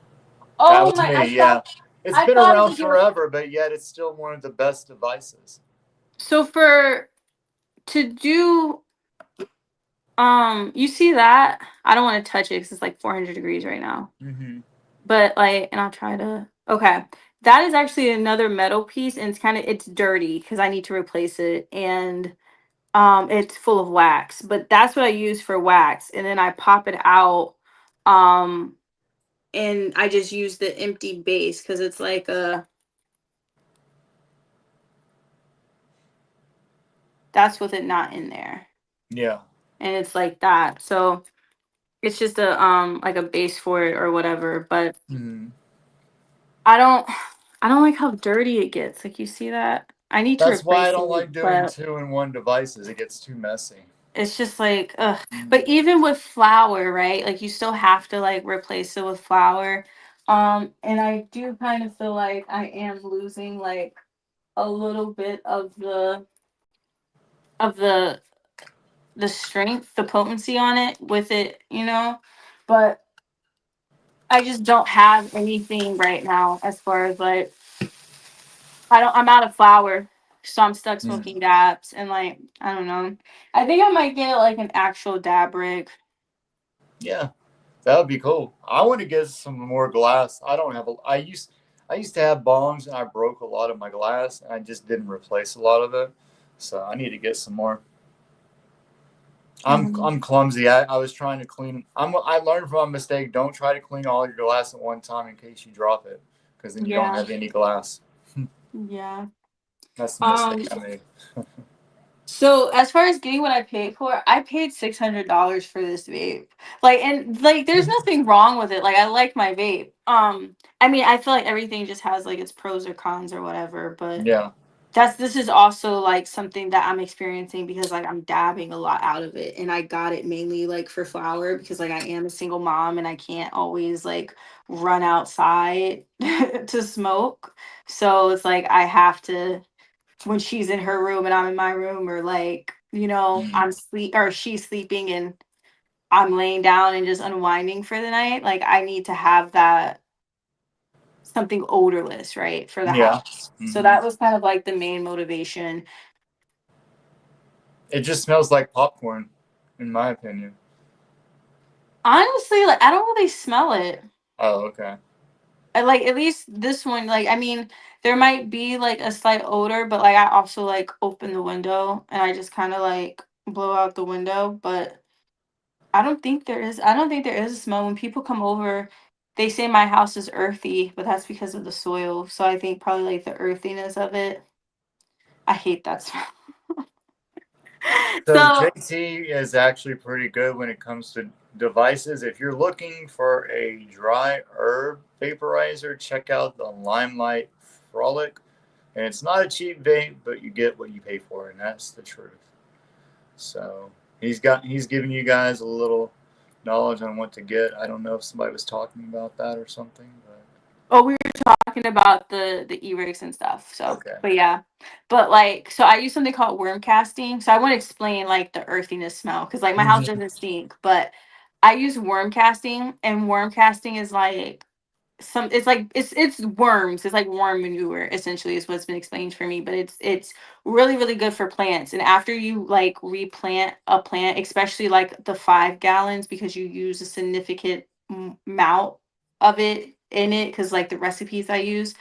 That Oh was my! me, yeah. It's I been thought it around was your. forever, but yet it's still one of the best devices. So for to do you see that? I don't want to touch it because it's like 400 degrees right now. Mm-hmm. But like, and I'll try to. Okay, that is actually another metal piece, and it's dirty because I need to replace it, and it's full of wax. But that's what I use for wax, and then I pop it out, um, and I just use the empty base because it's like a. That's with it not in there, Yeah. and it's like that. So it's just a like a base for it or whatever. But Mm-hmm. I don't I don't like how dirty it gets. Like you see that? I need to That's why I replace don't it, like doing but two-in-one devices. It gets too messy. it's just like ugh. But Mm-hmm. even with flour, right? Like you still have to like replace it with flour. And I do kind of feel like I am losing like a little bit of the strength, the potency on it with it. But I just don't have anything right now as far as like I'm out of flour, so I'm stuck Mm-hmm. smoking dabs and like I don't know. I think I might get like an actual dab rig. Yeah, that would be cool. I want to get some more glass. I don't have a. I used to have bongs and I broke a lot of my glass and I just didn't replace a lot of it. So I need to get some more. I'm clumsy. I was trying to clean. I learned from my mistake. Don't try to clean all your glass at one time in case you drop it, because then you don't Yeah. have any glass. Yeah. That's the mistake Um, I made. so as far as getting what I paid for, I paid $600 for this vape. Like, and like there's nothing wrong with it. Like, I like my vape. I mean, I feel like everything just has like its pros or cons or whatever, but Yeah, this is also like something that I'm experiencing because like I'm dabbing a lot out of it, and I got it mainly like for flower because like I am a single mom and I can't always like run outside to smoke. So it's like I have to, when she's in her room and I'm in my room, or like, mm, I'm sleep or she's sleeping and I'm laying down and just unwinding for the night, like I need to have that something odorless, right, for the yeah. house. So Hmm. that was kind of like the main motivation. It just smells like popcorn, in my opinion. Honestly, like I don't really smell it. Oh, okay. I like, at least this one, like I mean, there might be like a slight odor, but like I also like open the window and I just kind of like blow out the window, but I don't think there is a smell. When people come over, they say my house is earthy, but that's because of the soil. So I think probably like the earthiness of it. I hate that smell. So So, JT is actually pretty good when it comes to devices. If you're looking for a dry herb vaporizer, check out the Limelight Frolic. And it's not a cheap vape, but you get what you pay for, and that's the truth. So he's giving you guys a little knowledge on what to get. I don't know if somebody was talking about that or something, but oh, we were talking about the e-rigs and stuff. So, okay. but yeah, but like, so I use something called worm casting. So I want to explain like the earthiness smell because like my house Hmm. doesn't stink, but I use worm casting, and worm casting is like it's like it's worms. It's like worm manure essentially is what's been explained for me, but it's really really good for plants. And after you like replant a plant, especially like the 5 gallons, because you use a significant amount of it in it, because like the recipes I use,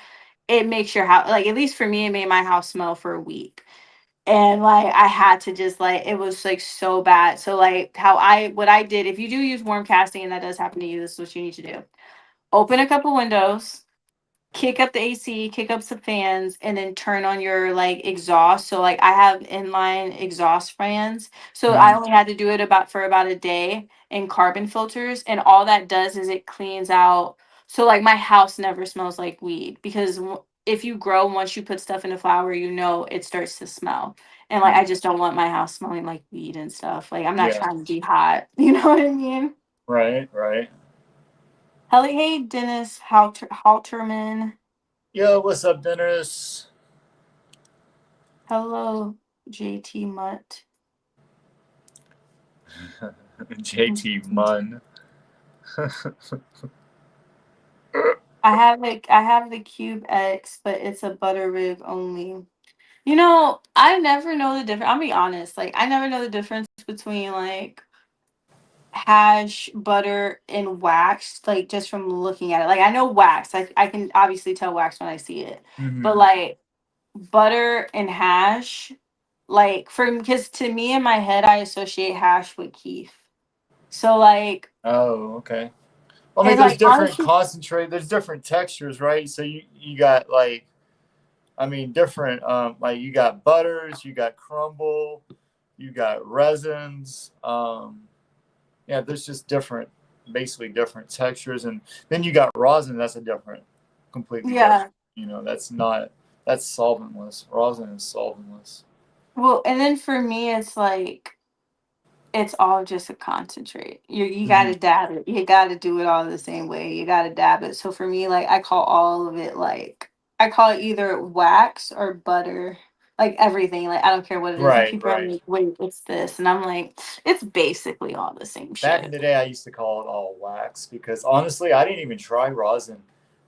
it makes your house, like at least for me, it made my house smell for a week. And like I had to just like, it was like so bad. So like what I did, if you do use worm casting and that does happen to you, this is what you need to do: open a couple windows, kick up the AC, kick up some fans, and then turn on your like exhaust. So like I have inline exhaust fans. So I only had to do it about a day in carbon filters, and all that does is it cleans out. So like my house never smells like weed because if you grow, once you put stuff in the flower, it starts to smell. And like I just don't want my house smelling like weed and stuff. Like I'm not Yeah. trying to be hot. You know what I mean? Right. Right. Hey, Dennis Halterman. Yo, what's up, Dennis? Hello, JT Mutt. JT Munn. I have the Cube X, but it's a butter rig only. I never know the difference. I'll be honest, like I never know the difference between like hash, butter, and wax, like just from looking at it. Like I know wax. I can obviously tell wax when I see it. But Hmm. like butter and hash, like for because to me in my head I associate hash with Keith. So like, Oh, okay. I mean, and there's like different honestly, concentrate. There's different textures, right? So you got like, I mean, different. Like you got butters, you got crumble, you got resins. Yeah, there's just different, basically different textures, and then you got rosin. That's a different, completely different. yeah. That's not that's solventless. Rosin is solventless. Well, and then for me, it's like it's all just a concentrate. You Hmm. gotta dab it. You gotta do it all the same way. You gotta dab it. So for me, like I call all of it like I call it either wax or butter. Like everything. Like I don't care what it is. And Right, people are right. like, wait, it's this. And I'm like, it's basically all the same Back in shit. the day, I used to call it all wax because honestly, I didn't even try rosin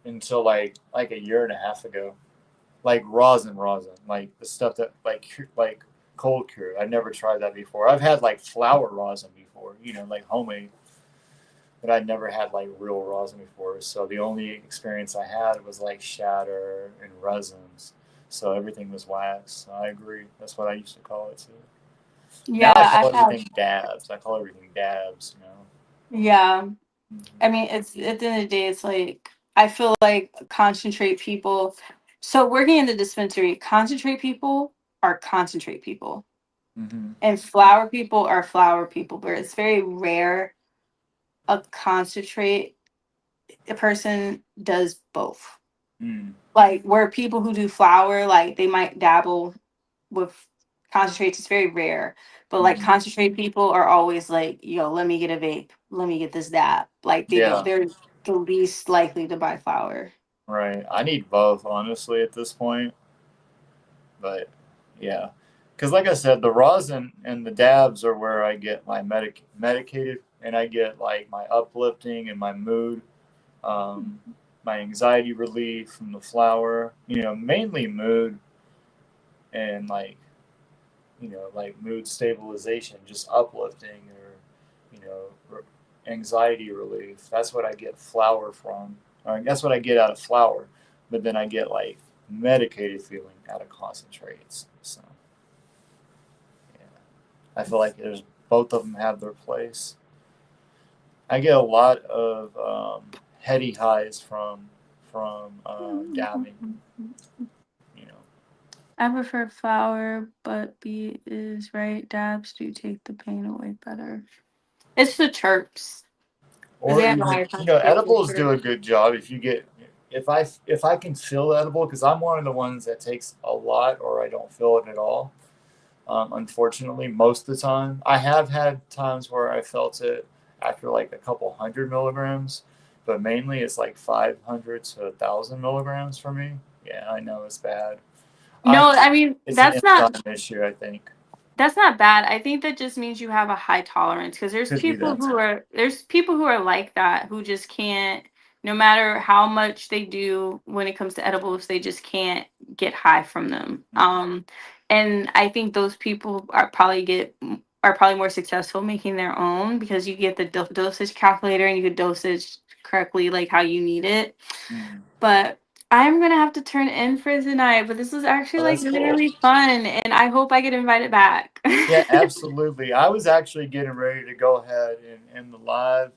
until like a year and a half ago. Like rosin, like the stuff that like cold cure. I never tried that before. I've had like flour rosin before, like homemade, but I'd never had like real rosin before. So the only experience I had was like shatter and resins. So everything was wax. I agree. That's what I used to call it too. Now Yeah, I I call have. everything dabs. I call everything dabs, you know. Yeah. I Hmm. mean, it's at the end of the day, it's like I feel like concentrate people. So working in the dispensary, concentrate people are concentrate people, Hmm. and flower people are flower people. But it's very rare a concentrate a person does both. Mm. Like where people who do flower, like they might dabble with concentrates. It's very rare, but like Hmm. concentrate people are always like, yo, let me get a vape, let me get this dab. Like they don't. Yeah, They're the least likely to buy flower. right. I need both, honestly, at this point. But yeah, because like I said, the rosin and the dabs are where I get my medicated, and I get like my uplifting and my mood, um, my anxiety relief from the flower. You know, mainly mood and like mood stabilization, just uplifting or anxiety relief. That's what I get flower from, or that's what I get out of flower. But then I get like medicated feeling out of concentrates. So yeah, I feel like there's both of them have their place. I get a lot of heady highs from dabbing. You know, I prefer flower, but B is right. Dabs do take the pain away better. It's the chirps. I or think I know why even you're concentrating the edibles do chirps. a good job if you get if I can feel the edible, because I'm one of the ones that takes a lot or I don't feel it at all. Unfortunately, most of the time I have had times where I felt it after like a couple 100 milligrams, but mainly it's like 500 to 1,000 milligrams for me. Yeah, I know it's bad. I No, I mean It's an enzyme issue, I think. that's not bad. I think that just means you have a high tolerance because Could be that too. there's people who are like that who just can't, no matter how much they do when it comes to edibles, they just can't get high from them. Mhm. And I think those people are probably more successful making their own because you get the dosage calculator and you can dosage correctly like how you need it. Mhm. But I'm gonna have to turn in for tonight. But this was actually Oh, like that's really, cool. really fun, and I hope I get invited back. Yeah, absolutely. I was actually getting ready to go ahead and end the live.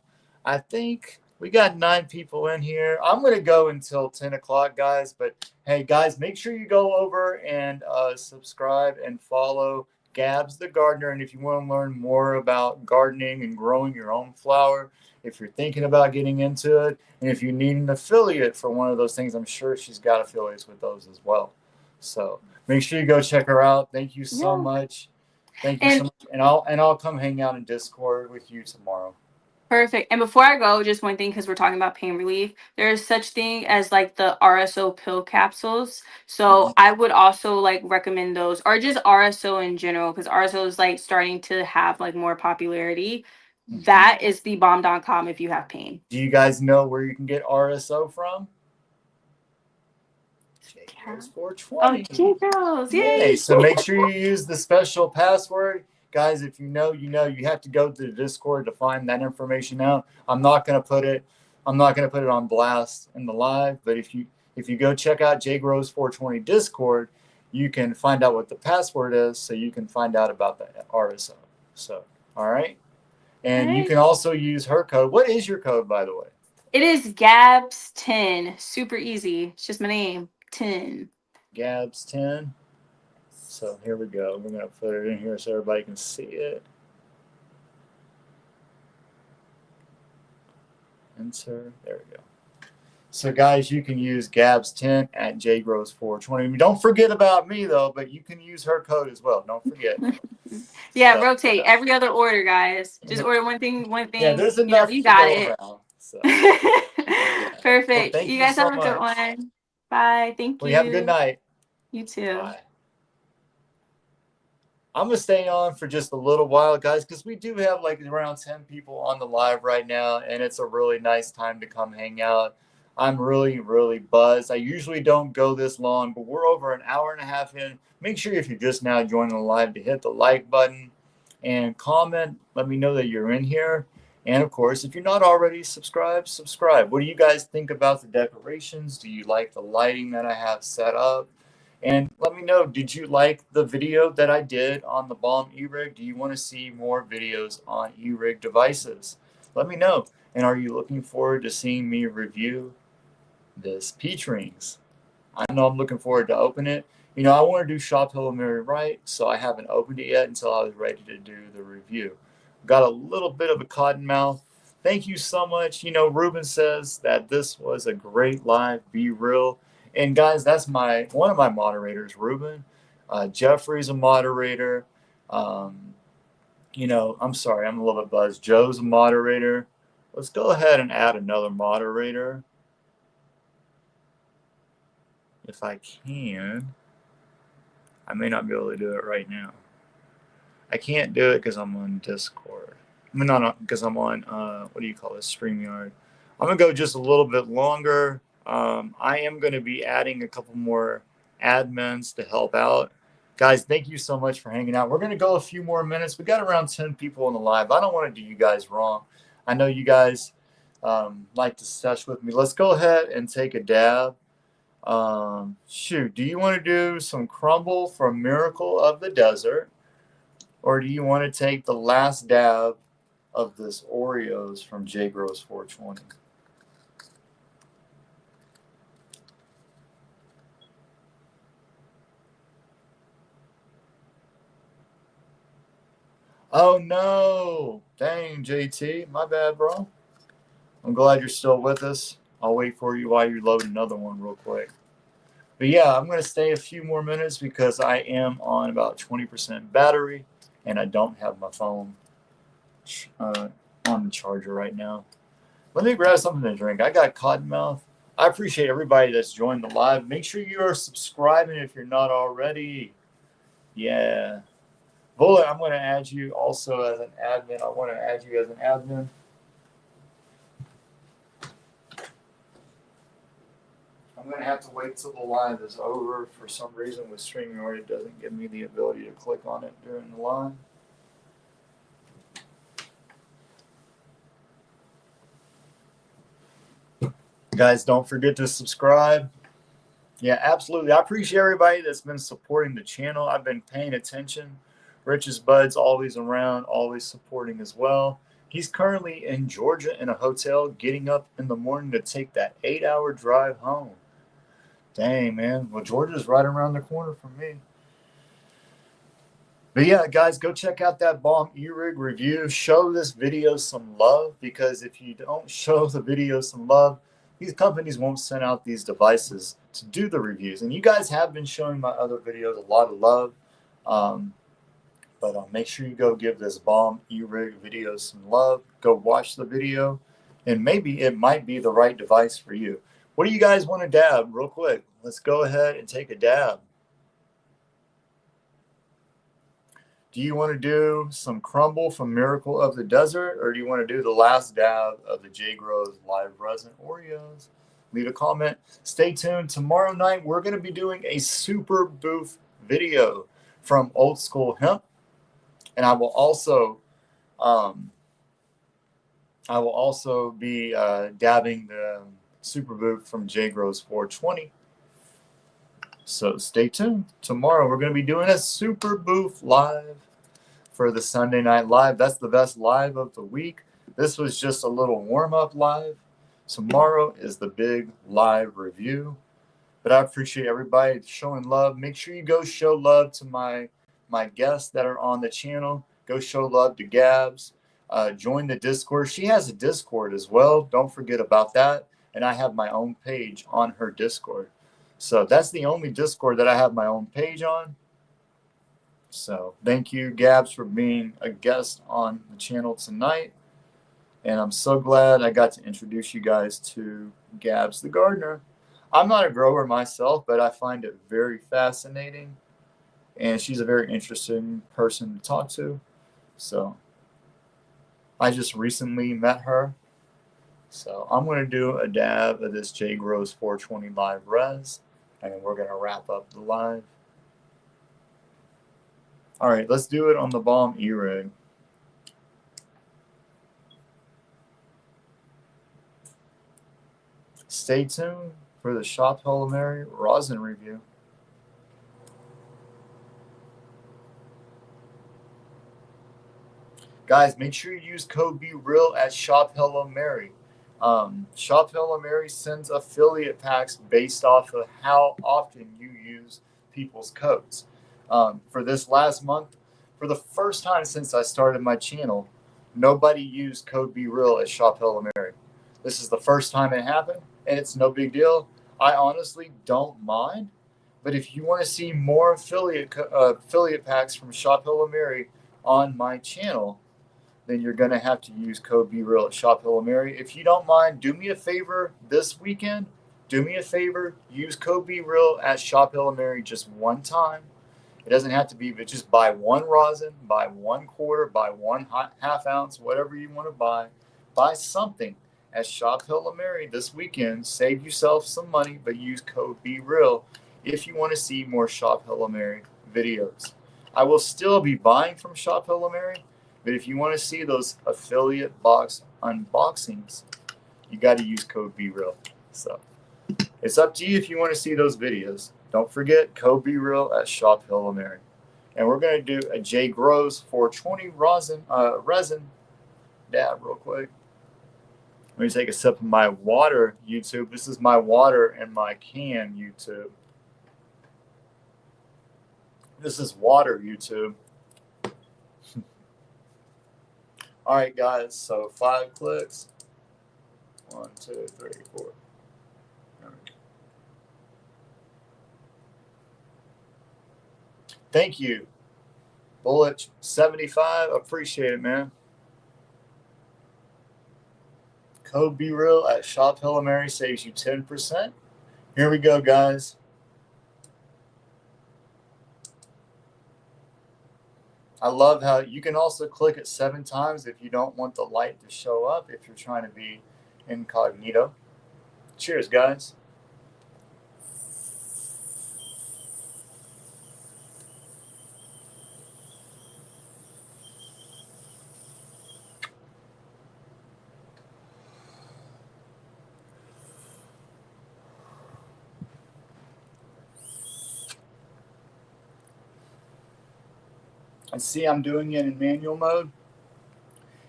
I think we got 9 people in here. I'm going to go until 10 o'clock, guys. But hey, guys, make sure you go over and subscribe and follow Gabs the Gardener. And if you want to learn more about gardening and growing your own flower, if you're thinking about getting into it, and if you need an affiliate for one of those things, I'm sure she's got affiliates with those as well. So make sure you go check her out. Thank you so Yeah. much. Thank you so And much. And I'll come hang out in Discord with you tomorrow. perfect. And before I go, just one thing because we're talking about pain relief, there is such thing as like the RSO pill capsules. Hmm. So I would also like recommend those, or just RSO in general, because RSO is like starting to have like more popularity. Hmm. That is the bomb.com if you have pain. Do you guys know where you can get RSO from? Yeah. Jgros Oh, 420. J girls, Yay. yay! So make sure you use the special password. Guys, if you know, you know. You have to go to the Discord to find that information out. I'm not gonna put it on blast in the live, but if you go check out Jgros 420 Discord, you can find out what the password is so you can find out about the RSO. So, all right. All And you right. can also use her code. What is your code, by the way? It is Gabs 10. Super easy. It's just my name. 10. Gabs 10. So here we go. We're going to put it in here so everybody can see it. Enter. There we go. So, guys, you can use Gabs 10 at jgrows 420. Don't forget about me, though, but you can use her code as well. Don't forget. Yeah, So, rotate every other order, guys. Just order one yeah, thing. there's You know, enough you to got go it. around. So, yeah. Well, Perfect. thank You you guys so have a good much. one. Bye. Thank Well, you have a good you. night. You too. Bye. I'm gonna stay on for just a little while, guys, because we do have like around 10 people on the live right now, and it's a really nice time to come hang out. I'm really, really buzzed. I usually don't go this long, but we're over an hour and a half in. Make sure if you're just now joining the live to hit the like button and comment. Let me know that you're in here. And of course, if you're not already subscribed, subscribe. What do you guys think about the decorations? Do you like the lighting that I have set up? And let me know, did you like the video that I did on the Balm E-Rig? Do you want to see more videos on E-Rig devices? Let me know. And are you looking forward to seeing me review this Peach Rings? I know I'm looking forward to open it. You know, I want to do Shop Hill and Mary Wright, so I haven't opened it yet until I was ready to do the review. Got a little bit of a cotton mouth. Thank you so much. You know, Ruben says that this was a great live. Be real. And guys, that's one of my moderators, Ruben. Jeffrey's a moderator. Um, you know, I'm sorry, I'm a little bit buzzed. Joe's a moderator. Let's go ahead and add another moderator if I can. I may not be able to do it right now. I can't do it because I'm on Discord. I mean, not because I'm on, what do you call this, StreamYard. I'm going to go just a little bit longer. I am going to be adding a couple more admins to help out. Guys, thank you so much for hanging out. We're going to go a few more minutes. We got around 10 people on the live. I don't want to do you guys wrong. I know you guys like to sesh with me. Let's go ahead and take a dab. Shoot, do you want to do some crumble from Miracle of the Desert? Or do you want to take the last dab of this Oreos from J Grows 420? Oh no! Dang, JT. My bad, bro. I'm glad you're still with us. I'll wait for you while you load another one real quick. But yeah, I'm going to stay a few more minutes because I am on about 20% battery and I don't have my phone on the charger right now. Let me grab something to drink. I got cottonmouth. I appreciate everybody that's joined the live. Make sure you are subscribing if you're not already. Yeah. Bullet, I'm going to add you also as an admin. I want to add you as an admin. I'm going to have to wait till the live is over. For some reason with StreamYard, it doesn't give me the ability to click on it during the live. Guys, don't forget to subscribe. Yeah, absolutely. I appreciate everybody that's been supporting the channel. I've been paying attention. Rich's Bud's always around, always supporting as well. He's currently in Georgia in a hotel, getting up in the morning to take that 8-hour drive home. Dang, man. Well, Georgia's right around the corner from me. But yeah, guys, go check out that Balm E-Rig review. Show this video some love, because if you don't show the video some love, these companies won't send out these devices to do the reviews. And you guys have been showing my other videos a lot of love. But make sure you go give this Balm E-Rig video some love. Go watch the video, and maybe it might be the right device for you. What do you guys want to dab real quick? Let's go ahead and take a dab. Do you want to do some crumble from Miracle of the Desert, or do you want to do the last dab of the J Grows Live Resin Oreos? Leave a comment. Stay tuned. Tomorrow night, we're going to be doing a super booth video from Old School Hemp. And I will also be dabbing the super booth from J Grows 420. So stay tuned. Tomorrow, we're going to be doing a super booth live for the Sunday Night Live. That's the best live of the week. This was just a little warm-up live. Tomorrow is the big live review. But I appreciate everybody showing love. Make sure you go show love to my guests that are on the channel. Go show love to Gabs. Join the Discord. She has a Discord as well. Don't forget about that. And I have my own page on her Discord. So that's the only Discord that I have my own page on. So thank you, Gabs, for being a guest on the channel tonight. And I'm so glad I got to introduce you guys to Gabs the gardener. I'm not a grower myself, but I find it very fascinating. And she's a very interesting person to talk to. So I just recently met her. So I'm going to do a dab of this J Grows 420 Live Res. And then we're going to wrap up the live. All right, let's do it on the Balm E-Rig. Stay tuned for the Shop Hill and Mary rosin review. Guys, make sure you use code BeReal at Shop Hello Mary. Shop Hello Mary sends affiliate packs based off of how often you use people's codes. For this last month, for the first time since I started my channel, nobody used code BeReal at Shop Hello Mary. This is the first time it happened, and it's no big deal. I honestly don't mind. But if you want to see more affiliate packs from Shop Hello Mary on my channel, then you're going to have to use code BeReal at Shop Hello Mary. If you don't mind, do me a favor this weekend. Do me a favor, use code BeReal at Shop Hello Mary just one time. It doesn't have to be, but just buy one rosin, buy 1/4, buy one half ounce, whatever you want to buy. Buy something at Shop Hello Mary this weekend. Save yourself some money, but use code BeReal if you want to see more Shop Hello Mary videos. I will still be buying from Shop Hello Mary, but if you want to see those affiliate box unboxings, you got to use code BeReal. So it's up to you if you want to see those videos. Don't forget code BeReal at Shop Hello Mary. And we're going to do a J Grows 420 resin dab real quick. Let me take a sip of my water, YouTube. This is my water in my can, YouTube. This is water, YouTube. All right, guys. So 5 clicks. 1, 2, 3, 4. Thank you, Bullet 75. Appreciate it, man. Code BeReal at Shop Hello Mary saves you 10%. Here we go, guys. I love how you can also click it 7 times if you don't want the light to show up, if you're trying to be incognito. Cheers, guys. And see, I'm doing it in manual mode,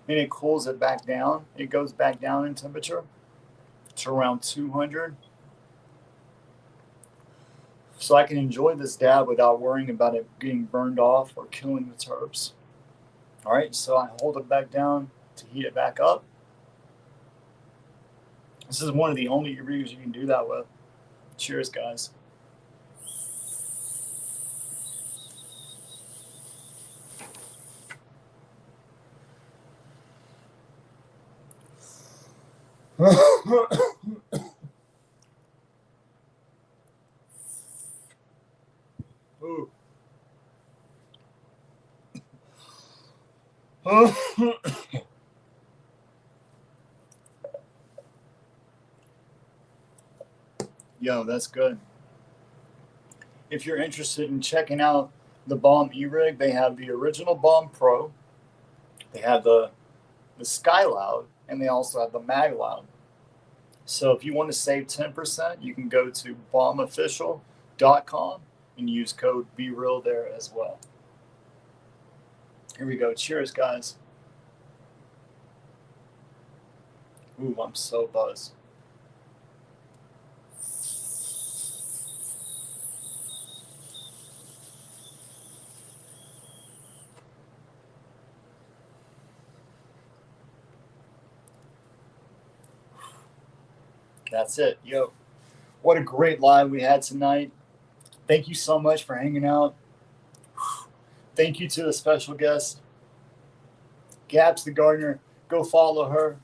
and it cools it back down. It goes back down in temperature to around 200. So I can enjoy this dab without worrying about it getting burned off or killing the terps. All right, so I hold it back down to heat it back up. This is one of the only reviews you can do that with. Cheers, guys. Ooh. Yo, that's good. If you're interested in checking out the Balm E-Rig, they have the original Balm Pro, they have the Sky Loud, and they also have the Mag Loud. So if you want to save 10%, you can go to balmofficial.com and use code BeReal there as well. Here we go. Cheers, guys. Ooh, I'm so buzzed. That's it. Yo, what a great live we had tonight. Thank you so much for hanging out. Thank you to the special guest, Gabs the Gardener. Go follow her.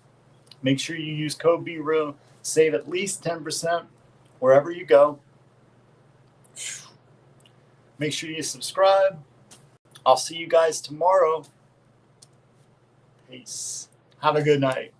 Make sure you use code BeReal. Save at least 10% wherever you go. Make sure you subscribe. I'll see you guys tomorrow. Peace. Have a good night.